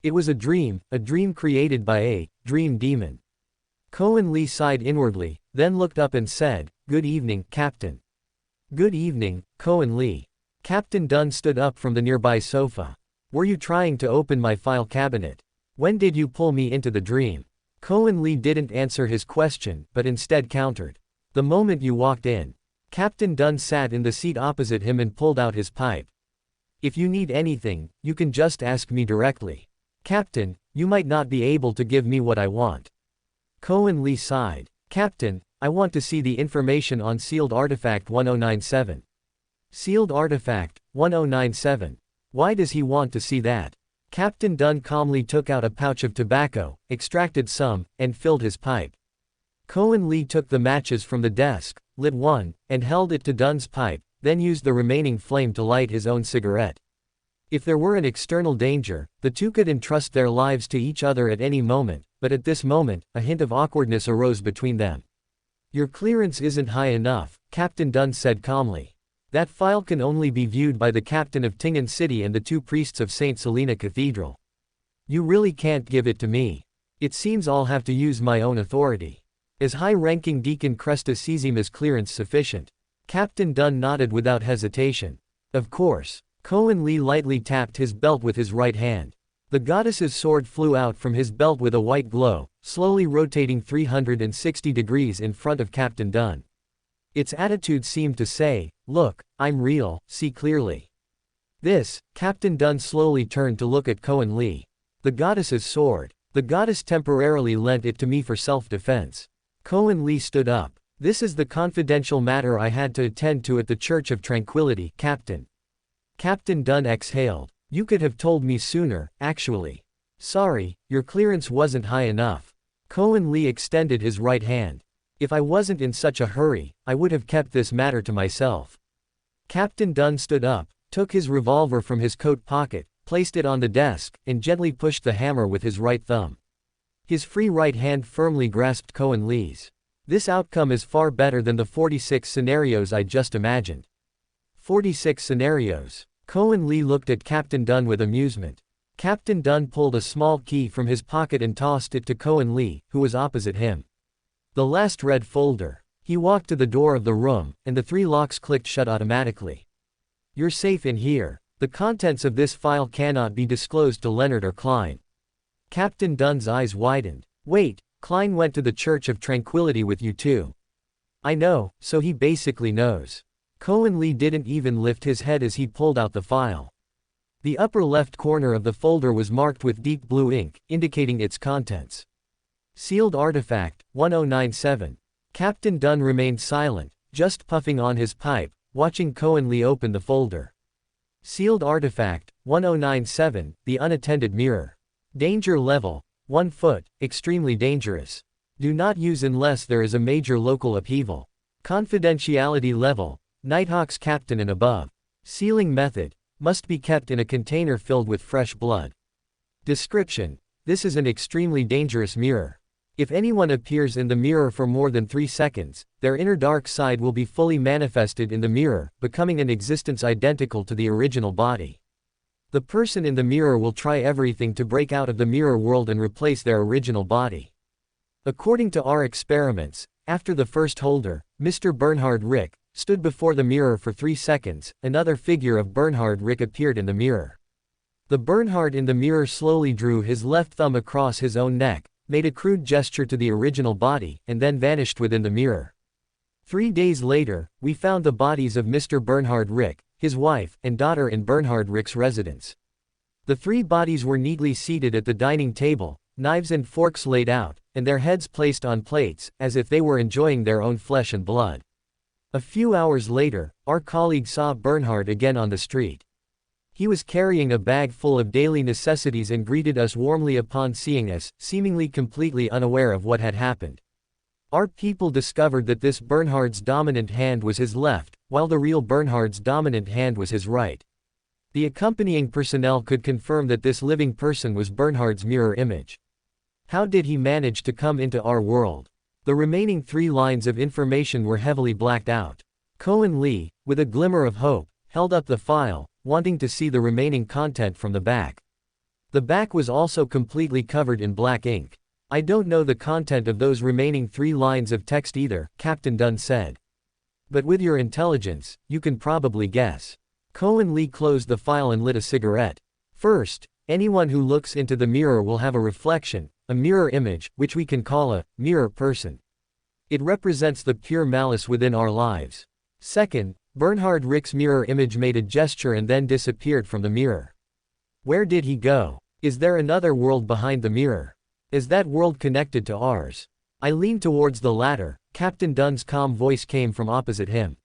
It was a dream created by a dream demon. Kornli sighed inwardly, then looked up and said, "Good evening, Captain." "Good evening, Kornli." Captain Dun stood up from the nearby sofa. "Were you trying to open my file cabinet? When did you pull me into the dream?" Kornli didn't answer his question, but instead countered. "The moment you walked in." Captain Dun sat in the seat opposite him and pulled out his pipe. "If you need anything, you can just ask me directly. Captain, you might not be able to give me what I want." Kornli sighed. "Captain, I want to see the information on Sealed Artifact 1097. Sealed Artifact 1097. Why does he want to see that?" Captain Dun calmly took out a pouch of tobacco, extracted some, and filled his pipe. Kornli took the matches from the desk, lit one, and held it to Dun's pipe, then used the remaining flame to light his own cigarette. If there were an external danger, the two could entrust their lives to each other at any moment, but at this moment, a hint of awkwardness arose between them. Your clearance isn't high enough, Captain Dunn said calmly. That file can only be viewed by the captain of Tingen City and the 2 priests of St. Selena Cathedral. You really can't give it to me. It seems I'll have to use my own authority. Is high-ranking Deacon Crestasizima's clearance sufficient? Captain Dunn nodded without hesitation. Of course. Kornli lightly tapped his belt with his right hand. The goddess's sword flew out from his belt with a white glow, slowly rotating 360 degrees in front of Captain Dunn. Its attitude seemed to say, "Look, I'm real, see clearly." This, Captain Dunn slowly turned to look at Kornli. The goddess's sword. The goddess temporarily lent it to me for self-defense. Kornli stood up. This is the confidential matter I had to attend to at the Church of Tranquility, Captain. Captain Dunn exhaled. You could have told me sooner, actually. Sorry, your clearance wasn't high enough. Kornli extended his right hand. If I wasn't in such a hurry, I would have kept this matter to myself. Captain Dunn stood up, took his revolver from his coat pocket, placed it on the desk, and gently pushed the hammer with his right thumb. His free right hand firmly grasped Kornli's. This outcome is far better than the 46 scenarios I just imagined. 46 scenarios. Kornli looked at Captain Dunn with amusement. Captain Dunn pulled a small key from his pocket and tossed it to Kornli, who was opposite him. The last red folder. He walked to the door of the room, and the 3 locks clicked shut automatically. You're safe in here. The contents of this file cannot be disclosed to Leonard or Klein. Captain Dunn's eyes widened. Wait, Klein went to the Church of Tranquility with you too. I know, so he basically knows. Kornli didn't even lift his head as he pulled out the file. The upper left corner of the folder was marked with deep blue ink, indicating its contents. Sealed artifact, 1097. Captain Dunn remained silent, just puffing on his pipe, watching Kornli open the folder. Sealed artifact, 1097, the unattended mirror. Danger level, 1 foot, extremely dangerous. Do not use unless there is a major local upheaval. Confidentiality level, Nighthawk's captain and above. Sealing method, must be kept in a container filled with fresh blood. Description, this is an extremely dangerous mirror. If anyone appears in the mirror for more than 3 seconds, their inner dark side will be fully manifested in the mirror, becoming an existence identical to the original body. The person in the mirror will try everything to break out of the mirror world and replace their original body. According to our experiments, after the first holder, Mr. Bernhard Rick, stood before the mirror for 3 seconds, another figure of Bernhard Rick appeared in the mirror. The Bernhard in the mirror slowly drew his left thumb across his own neck, made a crude gesture to the original body, and then vanished within the mirror. 3 days later, we found the bodies of Mr. Bernhard Rick, his wife, and daughter in Bernhard Rick's residence. The 3 bodies were neatly seated at the dining table, knives and forks laid out, and their heads placed on plates, as if they were enjoying their own flesh and blood. A few hours later, our colleague saw Bernhard again on the street. He was carrying a bag full of daily necessities and greeted us warmly upon seeing us, seemingly completely unaware of what had happened. Our people discovered that this Bernhard's dominant hand was his left, while the real Bernhard's dominant hand was his right. The accompanying personnel could confirm that this living person was Bernhard's mirror image. How did he manage to come into our world? The remaining 3 lines of information were heavily blacked out. Kornli, with a glimmer of hope, held up the file, wanting to see the remaining content from the back. The back was also completely covered in black ink. I don't know the content of those remaining 3 lines of text either, Captain Dunn said. But with your intelligence, you can probably guess. Kornli closed the file and lit a cigarette. First, anyone who looks into the mirror will have a reflection, a mirror image, which we can call a mirror person. It represents the pure malice within our lives. Second, Bernhard Rick's mirror image made a gesture and then disappeared from the mirror. Where did he go? Is there another world behind the mirror? Is that world connected to ours? I leaned towards the latter. Captain Dunn's calm voice came from opposite him.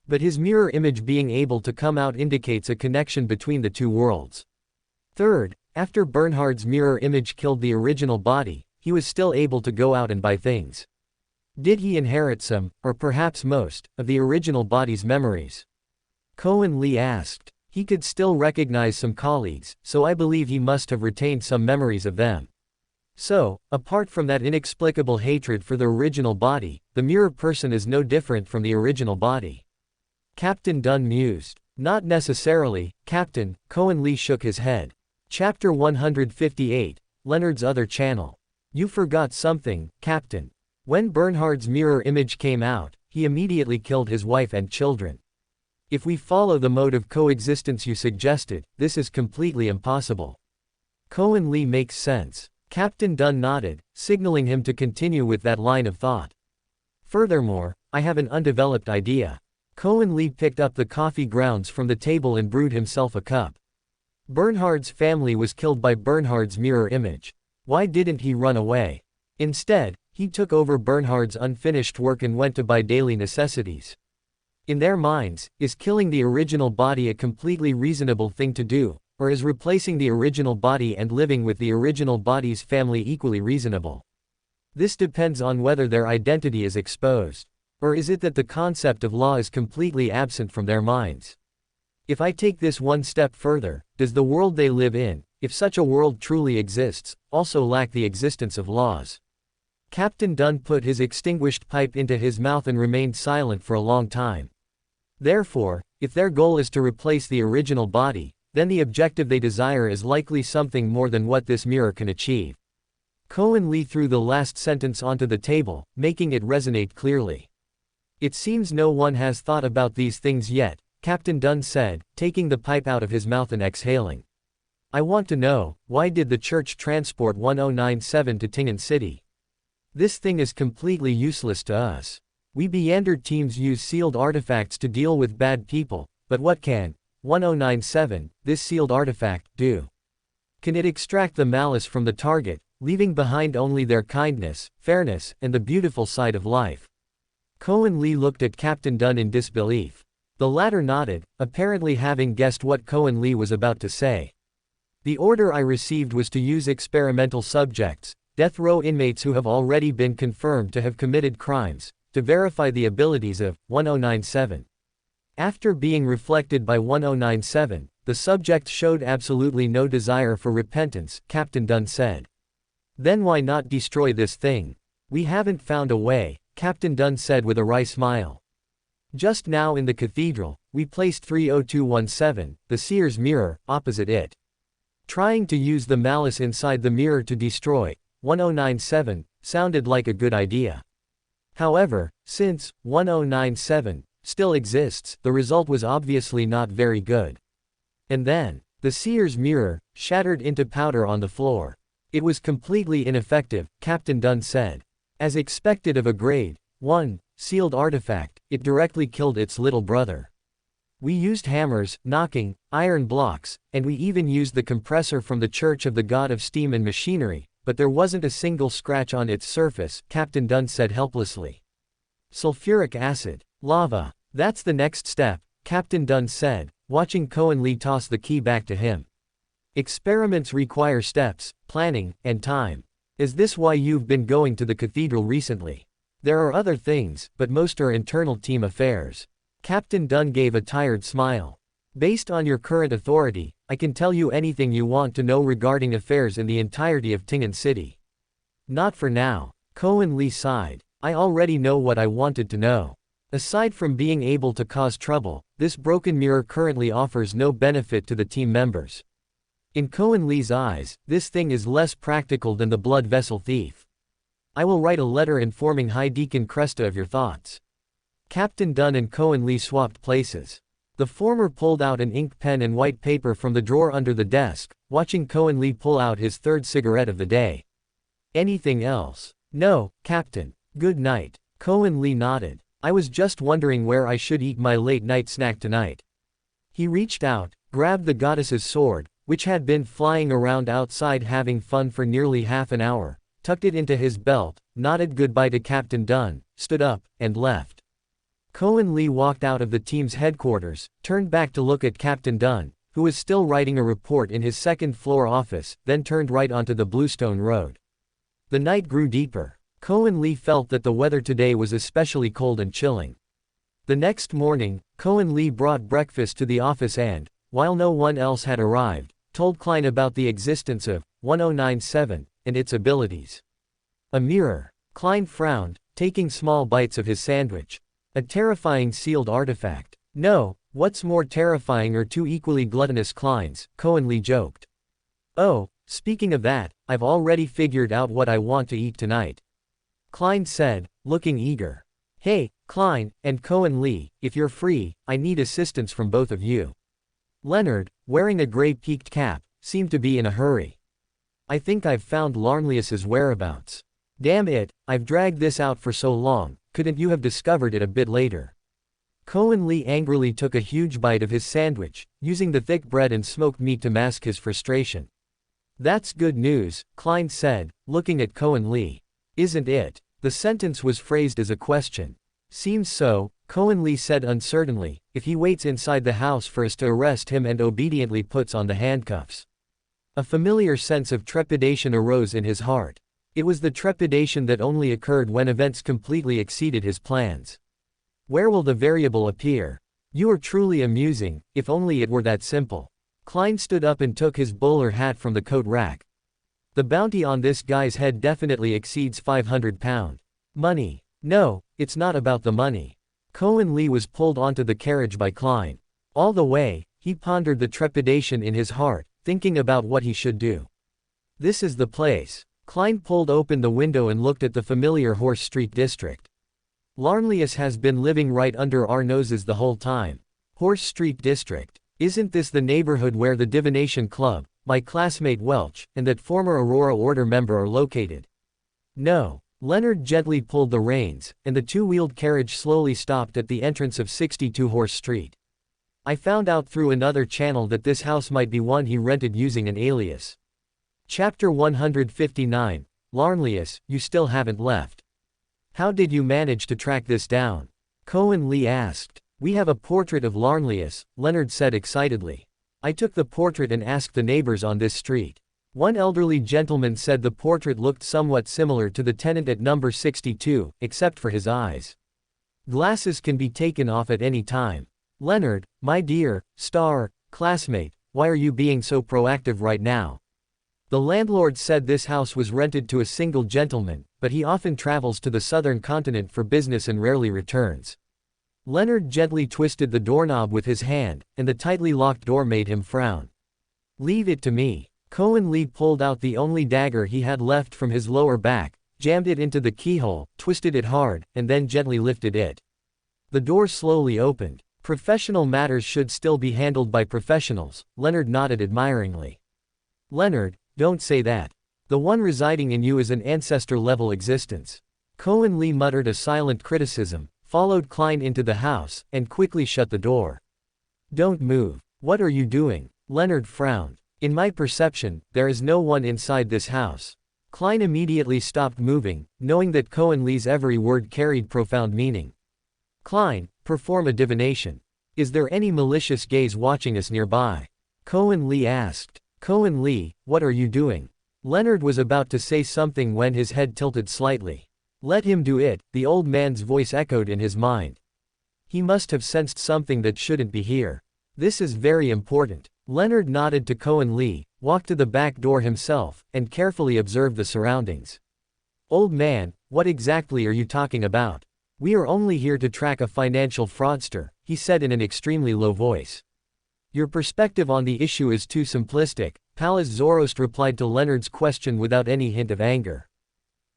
But his mirror image being able to come out indicates a connection between the 2 worlds. Third, after Bernhard's mirror image killed the original body, he was still able to go out and buy things. Did he inherit some, or perhaps most, of the original body's memories? Kornli asked. He could still recognize some colleagues, so I believe he must have retained some memories of them. So, apart from that inexplicable hatred for the original body, the mirror person is no different from the original body. Captain Dunn mused. Not necessarily, Captain, Kornli shook his head. Chapter 158, Leonard's Other Channel. You forgot something, Captain. When Bernhard's mirror image came out, he immediately killed his wife and children. If we follow the mode of coexistence you suggested, this is completely impossible. Kornli makes sense. Captain Dunn nodded, signaling him to continue with that line of thought. Furthermore, I have an undeveloped idea. Kornli picked up the coffee grounds from the table and brewed himself a cup. Bernhard's family was killed by Bernhard's mirror image. Why didn't he run away? Instead, he took over Bernhard's unfinished work and went to buy daily necessities. In their minds, is killing the original body a completely reasonable thing to do, or is replacing the original body and living with the original body's family equally reasonable? This depends on whether their identity is exposed. Or is it that the concept of law is completely absent from their minds? If I take this one step further, does the world they live in, if such a world truly exists, also lack the existence of laws? Captain Dunn put his extinguished pipe into his mouth and remained silent for a long time. Therefore, if their goal is to replace the original body, then the objective they desire is likely something more than what this mirror can achieve. Kornli threw the last sentence onto the table, making it resonate clearly. It seems no one has thought about these things yet, Captain Dunn said, taking the pipe out of his mouth and exhaling. I want to know, why did the church transport 1097 to Tingen City? This thing is completely useless to us. We Beander teams use sealed artifacts to deal with bad people, but what can 1097, this sealed artifact, do? Can it extract the malice from the target, leaving behind only their kindness, fairness, and the beautiful side of life? Kornli looked at Captain Dunn in disbelief. The latter nodded, apparently having guessed what Kornli was about to say. The order I received was to use experimental subjects, death row inmates who have already been confirmed to have committed crimes, to verify the abilities of 1097. After being reflected by 1097, the subject showed absolutely no desire for repentance, Captain Dunn said. Then why not destroy this thing? We haven't found a way, Captain Dunn said with a wry smile. Just now in the cathedral, we placed 30217, the seer's mirror, opposite it. Trying to use the malice inside the mirror to destroy 1097 sounded like a good idea. However, since 1097 still exists, the result was obviously not very good. And then, the seer's mirror shattered into powder on the floor. It was completely ineffective, Captain Dunn said. As expected of a grade 1 sealed artifact, it directly killed its little brother. We used hammers, knocking, iron blocks, and we even used the compressor from the Church of the God of Steam and Machinery, but there wasn't a single scratch on its surface, Captain Dunn said helplessly. Sulfuric acid. Lava. That's the next step, Captain Dunn said, watching Kornli toss the key back to him. Experiments require steps, planning, and time. Is this why you've been going to the cathedral recently? There are other things, but most are internal team affairs. Captain Dunn gave a tired smile. Based on your current authority, I can tell you anything you want to know regarding affairs in the entirety of Tingen City. Not for now. Kornli sighed. I already know what I wanted to know. Aside from being able to cause trouble, this broken mirror currently offers no benefit to the team members. In Kornli's eyes, this thing is less practical than the blood vessel thief. I will write a letter informing High Deacon Cresta of your thoughts. Captain Dunn and Kornli swapped places. The former pulled out an ink pen and white paper from the drawer under the desk, watching Kornli pull out his third cigarette of the day. Anything else? No, Captain. Good night. Kornli nodded. I was just wondering where I should eat my late-night snack tonight. He reached out, grabbed the goddess's sword, which had been flying around outside having fun for nearly half an hour, tucked it into his belt, nodded goodbye to Captain Dunn, stood up, and left. Kornli walked out of the team's headquarters, turned back to look at Captain Dunn, who was still writing a report in his second-floor office, then turned right onto the Bluestone Road. The night grew deeper. Kornli felt that the weather today was especially cold and chilling. The next morning, Kornli brought breakfast to the office and, while no one else had arrived, told Klein about the existence of 1097, and its abilities. A mirror. Klein frowned, taking small bites of his sandwich. A terrifying sealed artifact. No, what's more terrifying are two equally gluttonous Kleins, Kornli joked. Oh, speaking of that, I've already figured out what I want to eat tonight. Klein said, looking eager. Hey, Klein and Kornli, if you're free, I need assistance from both of you. Leonard, wearing a gray peaked cap, seemed to be in a hurry. I think I've found Larnlius's whereabouts. Damn it, I've dragged this out for so long, couldn't you have discovered it a bit later? Kornli angrily took a huge bite of his sandwich, using the thick bread and smoked meat to mask his frustration. That's good news, Klein said, looking at Kornli. Isn't it? The sentence was phrased as a question. Seems so, Kornli said uncertainly, if he waits inside the house for us to arrest him and obediently puts on the handcuffs. A familiar sense of trepidation arose in his heart. It was the trepidation that only occurred when events completely exceeded his plans. Where will the variable appear? You are truly amusing, if only it were that simple. Klein stood up and took his bowler hat from the coat rack. The bounty on this guy's head definitely exceeds £500. Money. No, it's not about the money. Kornli was pulled onto the carriage by Klein. All the way, he pondered the trepidation in his heart, thinking about what he should do. This is the place. Klein pulled open the window and looked at the familiar Horse Street district. Larnlius has been living right under our noses the whole time. Horse Street district. Isn't this the neighborhood where the Divination Club, my classmate Welch, and that former Aurora Order member are located? No. Leonard gently pulled the reins, and the two-wheeled carriage slowly stopped at the entrance of 62 Horse Street. I found out through another channel that this house might be one he rented using an alias. Chapter 159, Larnlius, you still haven't left. How did you manage to track this down? Kornli asked. We have a portrait of Larnlius, Leonard said excitedly. I took the portrait and asked the neighbors on this street. One elderly gentleman said the portrait looked somewhat similar to the tenant at number 62, except for his eyes. Glasses can be taken off at any time. Leonard, my dear, classmate, why are you being so proactive right now? The landlord said this house was rented to a single gentleman, but he often travels to the southern continent for business and rarely returns. Leonard gently twisted the doorknob with his hand, and the tightly locked door made him frown. Leave it to me. Kornli pulled out the only dagger he had left from his lower back, jammed it into the keyhole, twisted it hard, and then gently lifted it. The door slowly opened. Professional matters should still be handled by professionals, Leonard nodded admiringly. Leonard, don't say that. The one residing in you is an ancestor-level existence. Kornli muttered a silent criticism, followed Klein into the house, and quickly shut the door. Don't move. What are you doing? Leonard frowned. In my perception, there is no one inside this house. Klein immediately stopped moving, knowing that Kornli's every word carried profound meaning. Klein, perform a divination. Is there any malicious gaze watching us nearby? Kornli asked. Kornli, what are you doing? Leonard was about to say something when his head tilted slightly. Let him do it, the old man's voice echoed in his mind. He must have sensed something that shouldn't be here. This is very important. Leonard nodded to Kornli, walked to the back door himself, and carefully observed the surroundings. Old man, what exactly are you talking about? We are only here to track a financial fraudster, he said in an extremely low voice. Your perspective on the issue is too simplistic, Pallas Zoroast replied to Leonard's question without any hint of anger.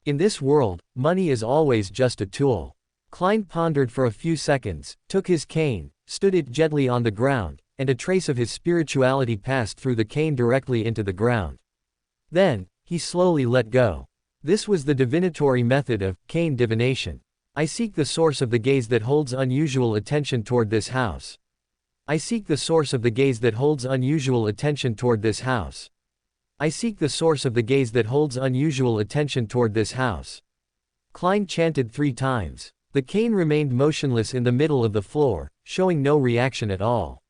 In this world, money is always just a tool. Klein pondered for a few seconds, took his cane, stood it gently on the ground, and a trace of his spirituality passed through the cane directly into the ground. Then, he slowly let go. This was the divinatory method of cane divination. I seek the source of the gaze that holds unusual attention toward this house. I seek the source of the gaze that holds unusual attention toward this house. I seek the source of the gaze that holds unusual attention toward this house. Klein chanted 3 times. The cane remained motionless in the middle of the floor, showing no reaction at all.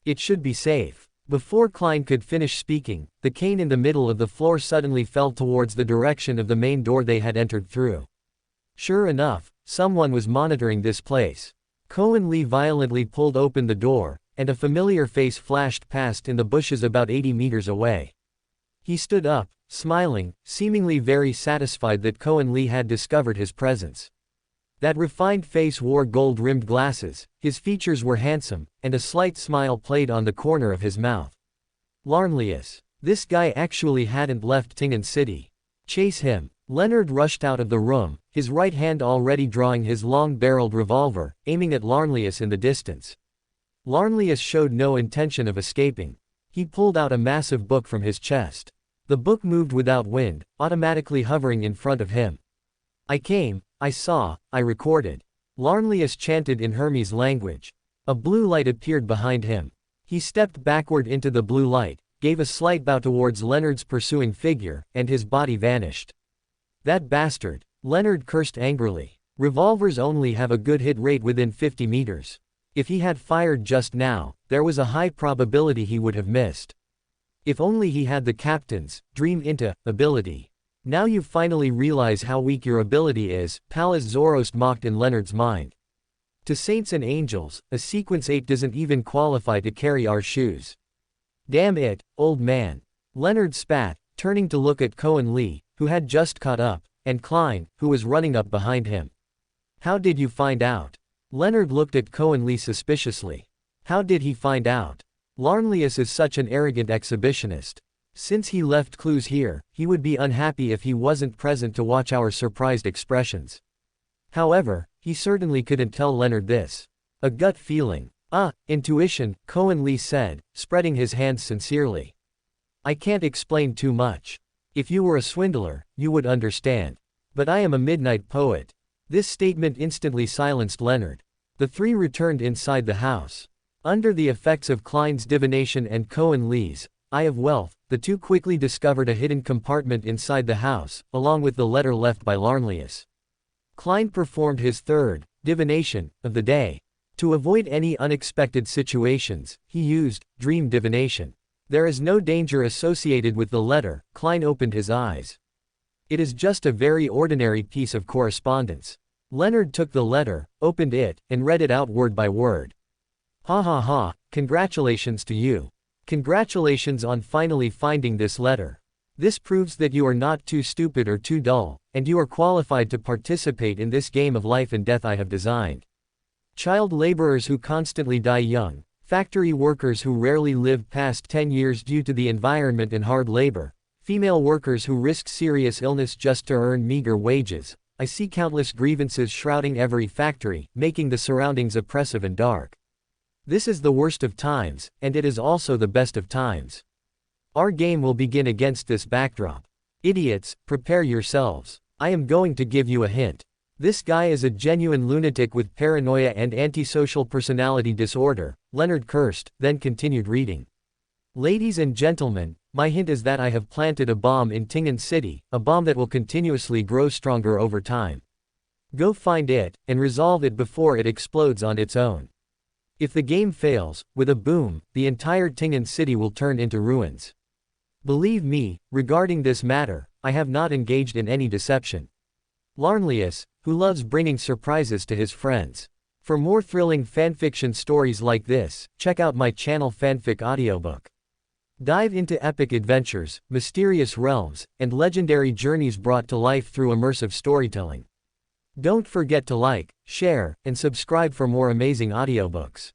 It should be safe. Before Klein could finish speaking, the cane in the middle of the floor suddenly fell towards the direction of the main door they had entered through. Sure enough, someone was monitoring this place. Kornli violently pulled open the door, and a familiar face flashed past in the bushes about 80 meters away. He stood up, smiling, seemingly very satisfied that Kornli had discovered his presence. That refined face wore gold-rimmed glasses, his features were handsome, and a slight smile played on the corner of his mouth. Larnlius. This guy actually hadn't left Tingen City. Chase him. Leonard rushed out of the room, his right hand already drawing his long-barreled revolver, aiming at Larnlius in the distance. Larnlius showed no intention of escaping. He pulled out a massive book from his chest. The book moved without wind, automatically hovering in front of him. I came, I saw, I recorded. Larnlius chanted in Hermes language. A blue light appeared behind him. He stepped backward into the blue light, gave a slight bow towards Leonard's pursuing figure, and his body vanished. That bastard. Leonard cursed angrily. Revolvers only have a good hit rate within 50 meters. If he had fired just now, there was a high probability he would have missed. If only he had the captain's dream into ability. Now you finally realize how weak your ability is, Pallas Zoroast mocked in Leonard's mind. To saints and angels, a sequence 8 doesn't even qualify to carry our shoes. Damn it, old man. Leonard spat, turning to look at Kornli, who had just caught up, and Klein, who was running up behind him. How did you find out? Leonard looked at Kornli suspiciously. How did he find out? Larnlius is such an arrogant exhibitionist. Since he left clues here, he would be unhappy if he wasn't present to watch our surprised expressions. However, he certainly couldn't tell Leonard this. A gut feeling. Intuition, Kornli said, spreading his hands sincerely. I can't explain too much. If you were a swindler, you would understand. But I am a midnight poet. This statement instantly silenced Leonard. The three returned inside the house. Under the effects of Klein's divination and Kornli's eye of wealth, the two quickly discovered a hidden compartment inside the house, along with the letter left by Larnlius. Klein performed his third divination of the day. To avoid any unexpected situations, he used dream divination. There is no danger associated with the letter. Klein opened his eyes. It is just a very ordinary piece of correspondence. Leonard took the letter, opened it, and read it out word by word. Ha ha ha, congratulations to you. Congratulations on finally finding this letter. This proves that you are not too stupid or too dull, and you are qualified to participate in this game of life and death I have designed. Child laborers who constantly die young, factory workers who rarely live past 10 years due to the environment and hard labor, female workers who risk serious illness just to earn meager wages. I see countless grievances shrouding every factory, making the surroundings oppressive and dark. This is the worst of times, and it is also the best of times. Our game will begin against this backdrop. Idiots, prepare yourselves. I am going to give you a hint. This guy is a genuine lunatic with paranoia and antisocial personality disorder, Leonard cursed, then continued reading. Ladies and gentlemen, my hint is that I have planted a bomb in Tingen City, a bomb that will continuously grow stronger over time. Go find it, and resolve it before it explodes on its own. If the game fails, with a boom, the entire Tingen City will turn into ruins. Believe me, regarding this matter, I have not engaged in any deception. Larnlius, who loves bringing surprises to his friends. For more thrilling fanfiction stories like this, check out my channel Fanfic Audiobook. Dive into epic adventures, mysterious realms, and legendary journeys brought to life through immersive storytelling. Don't forget to like, share, and subscribe for more amazing audiobooks.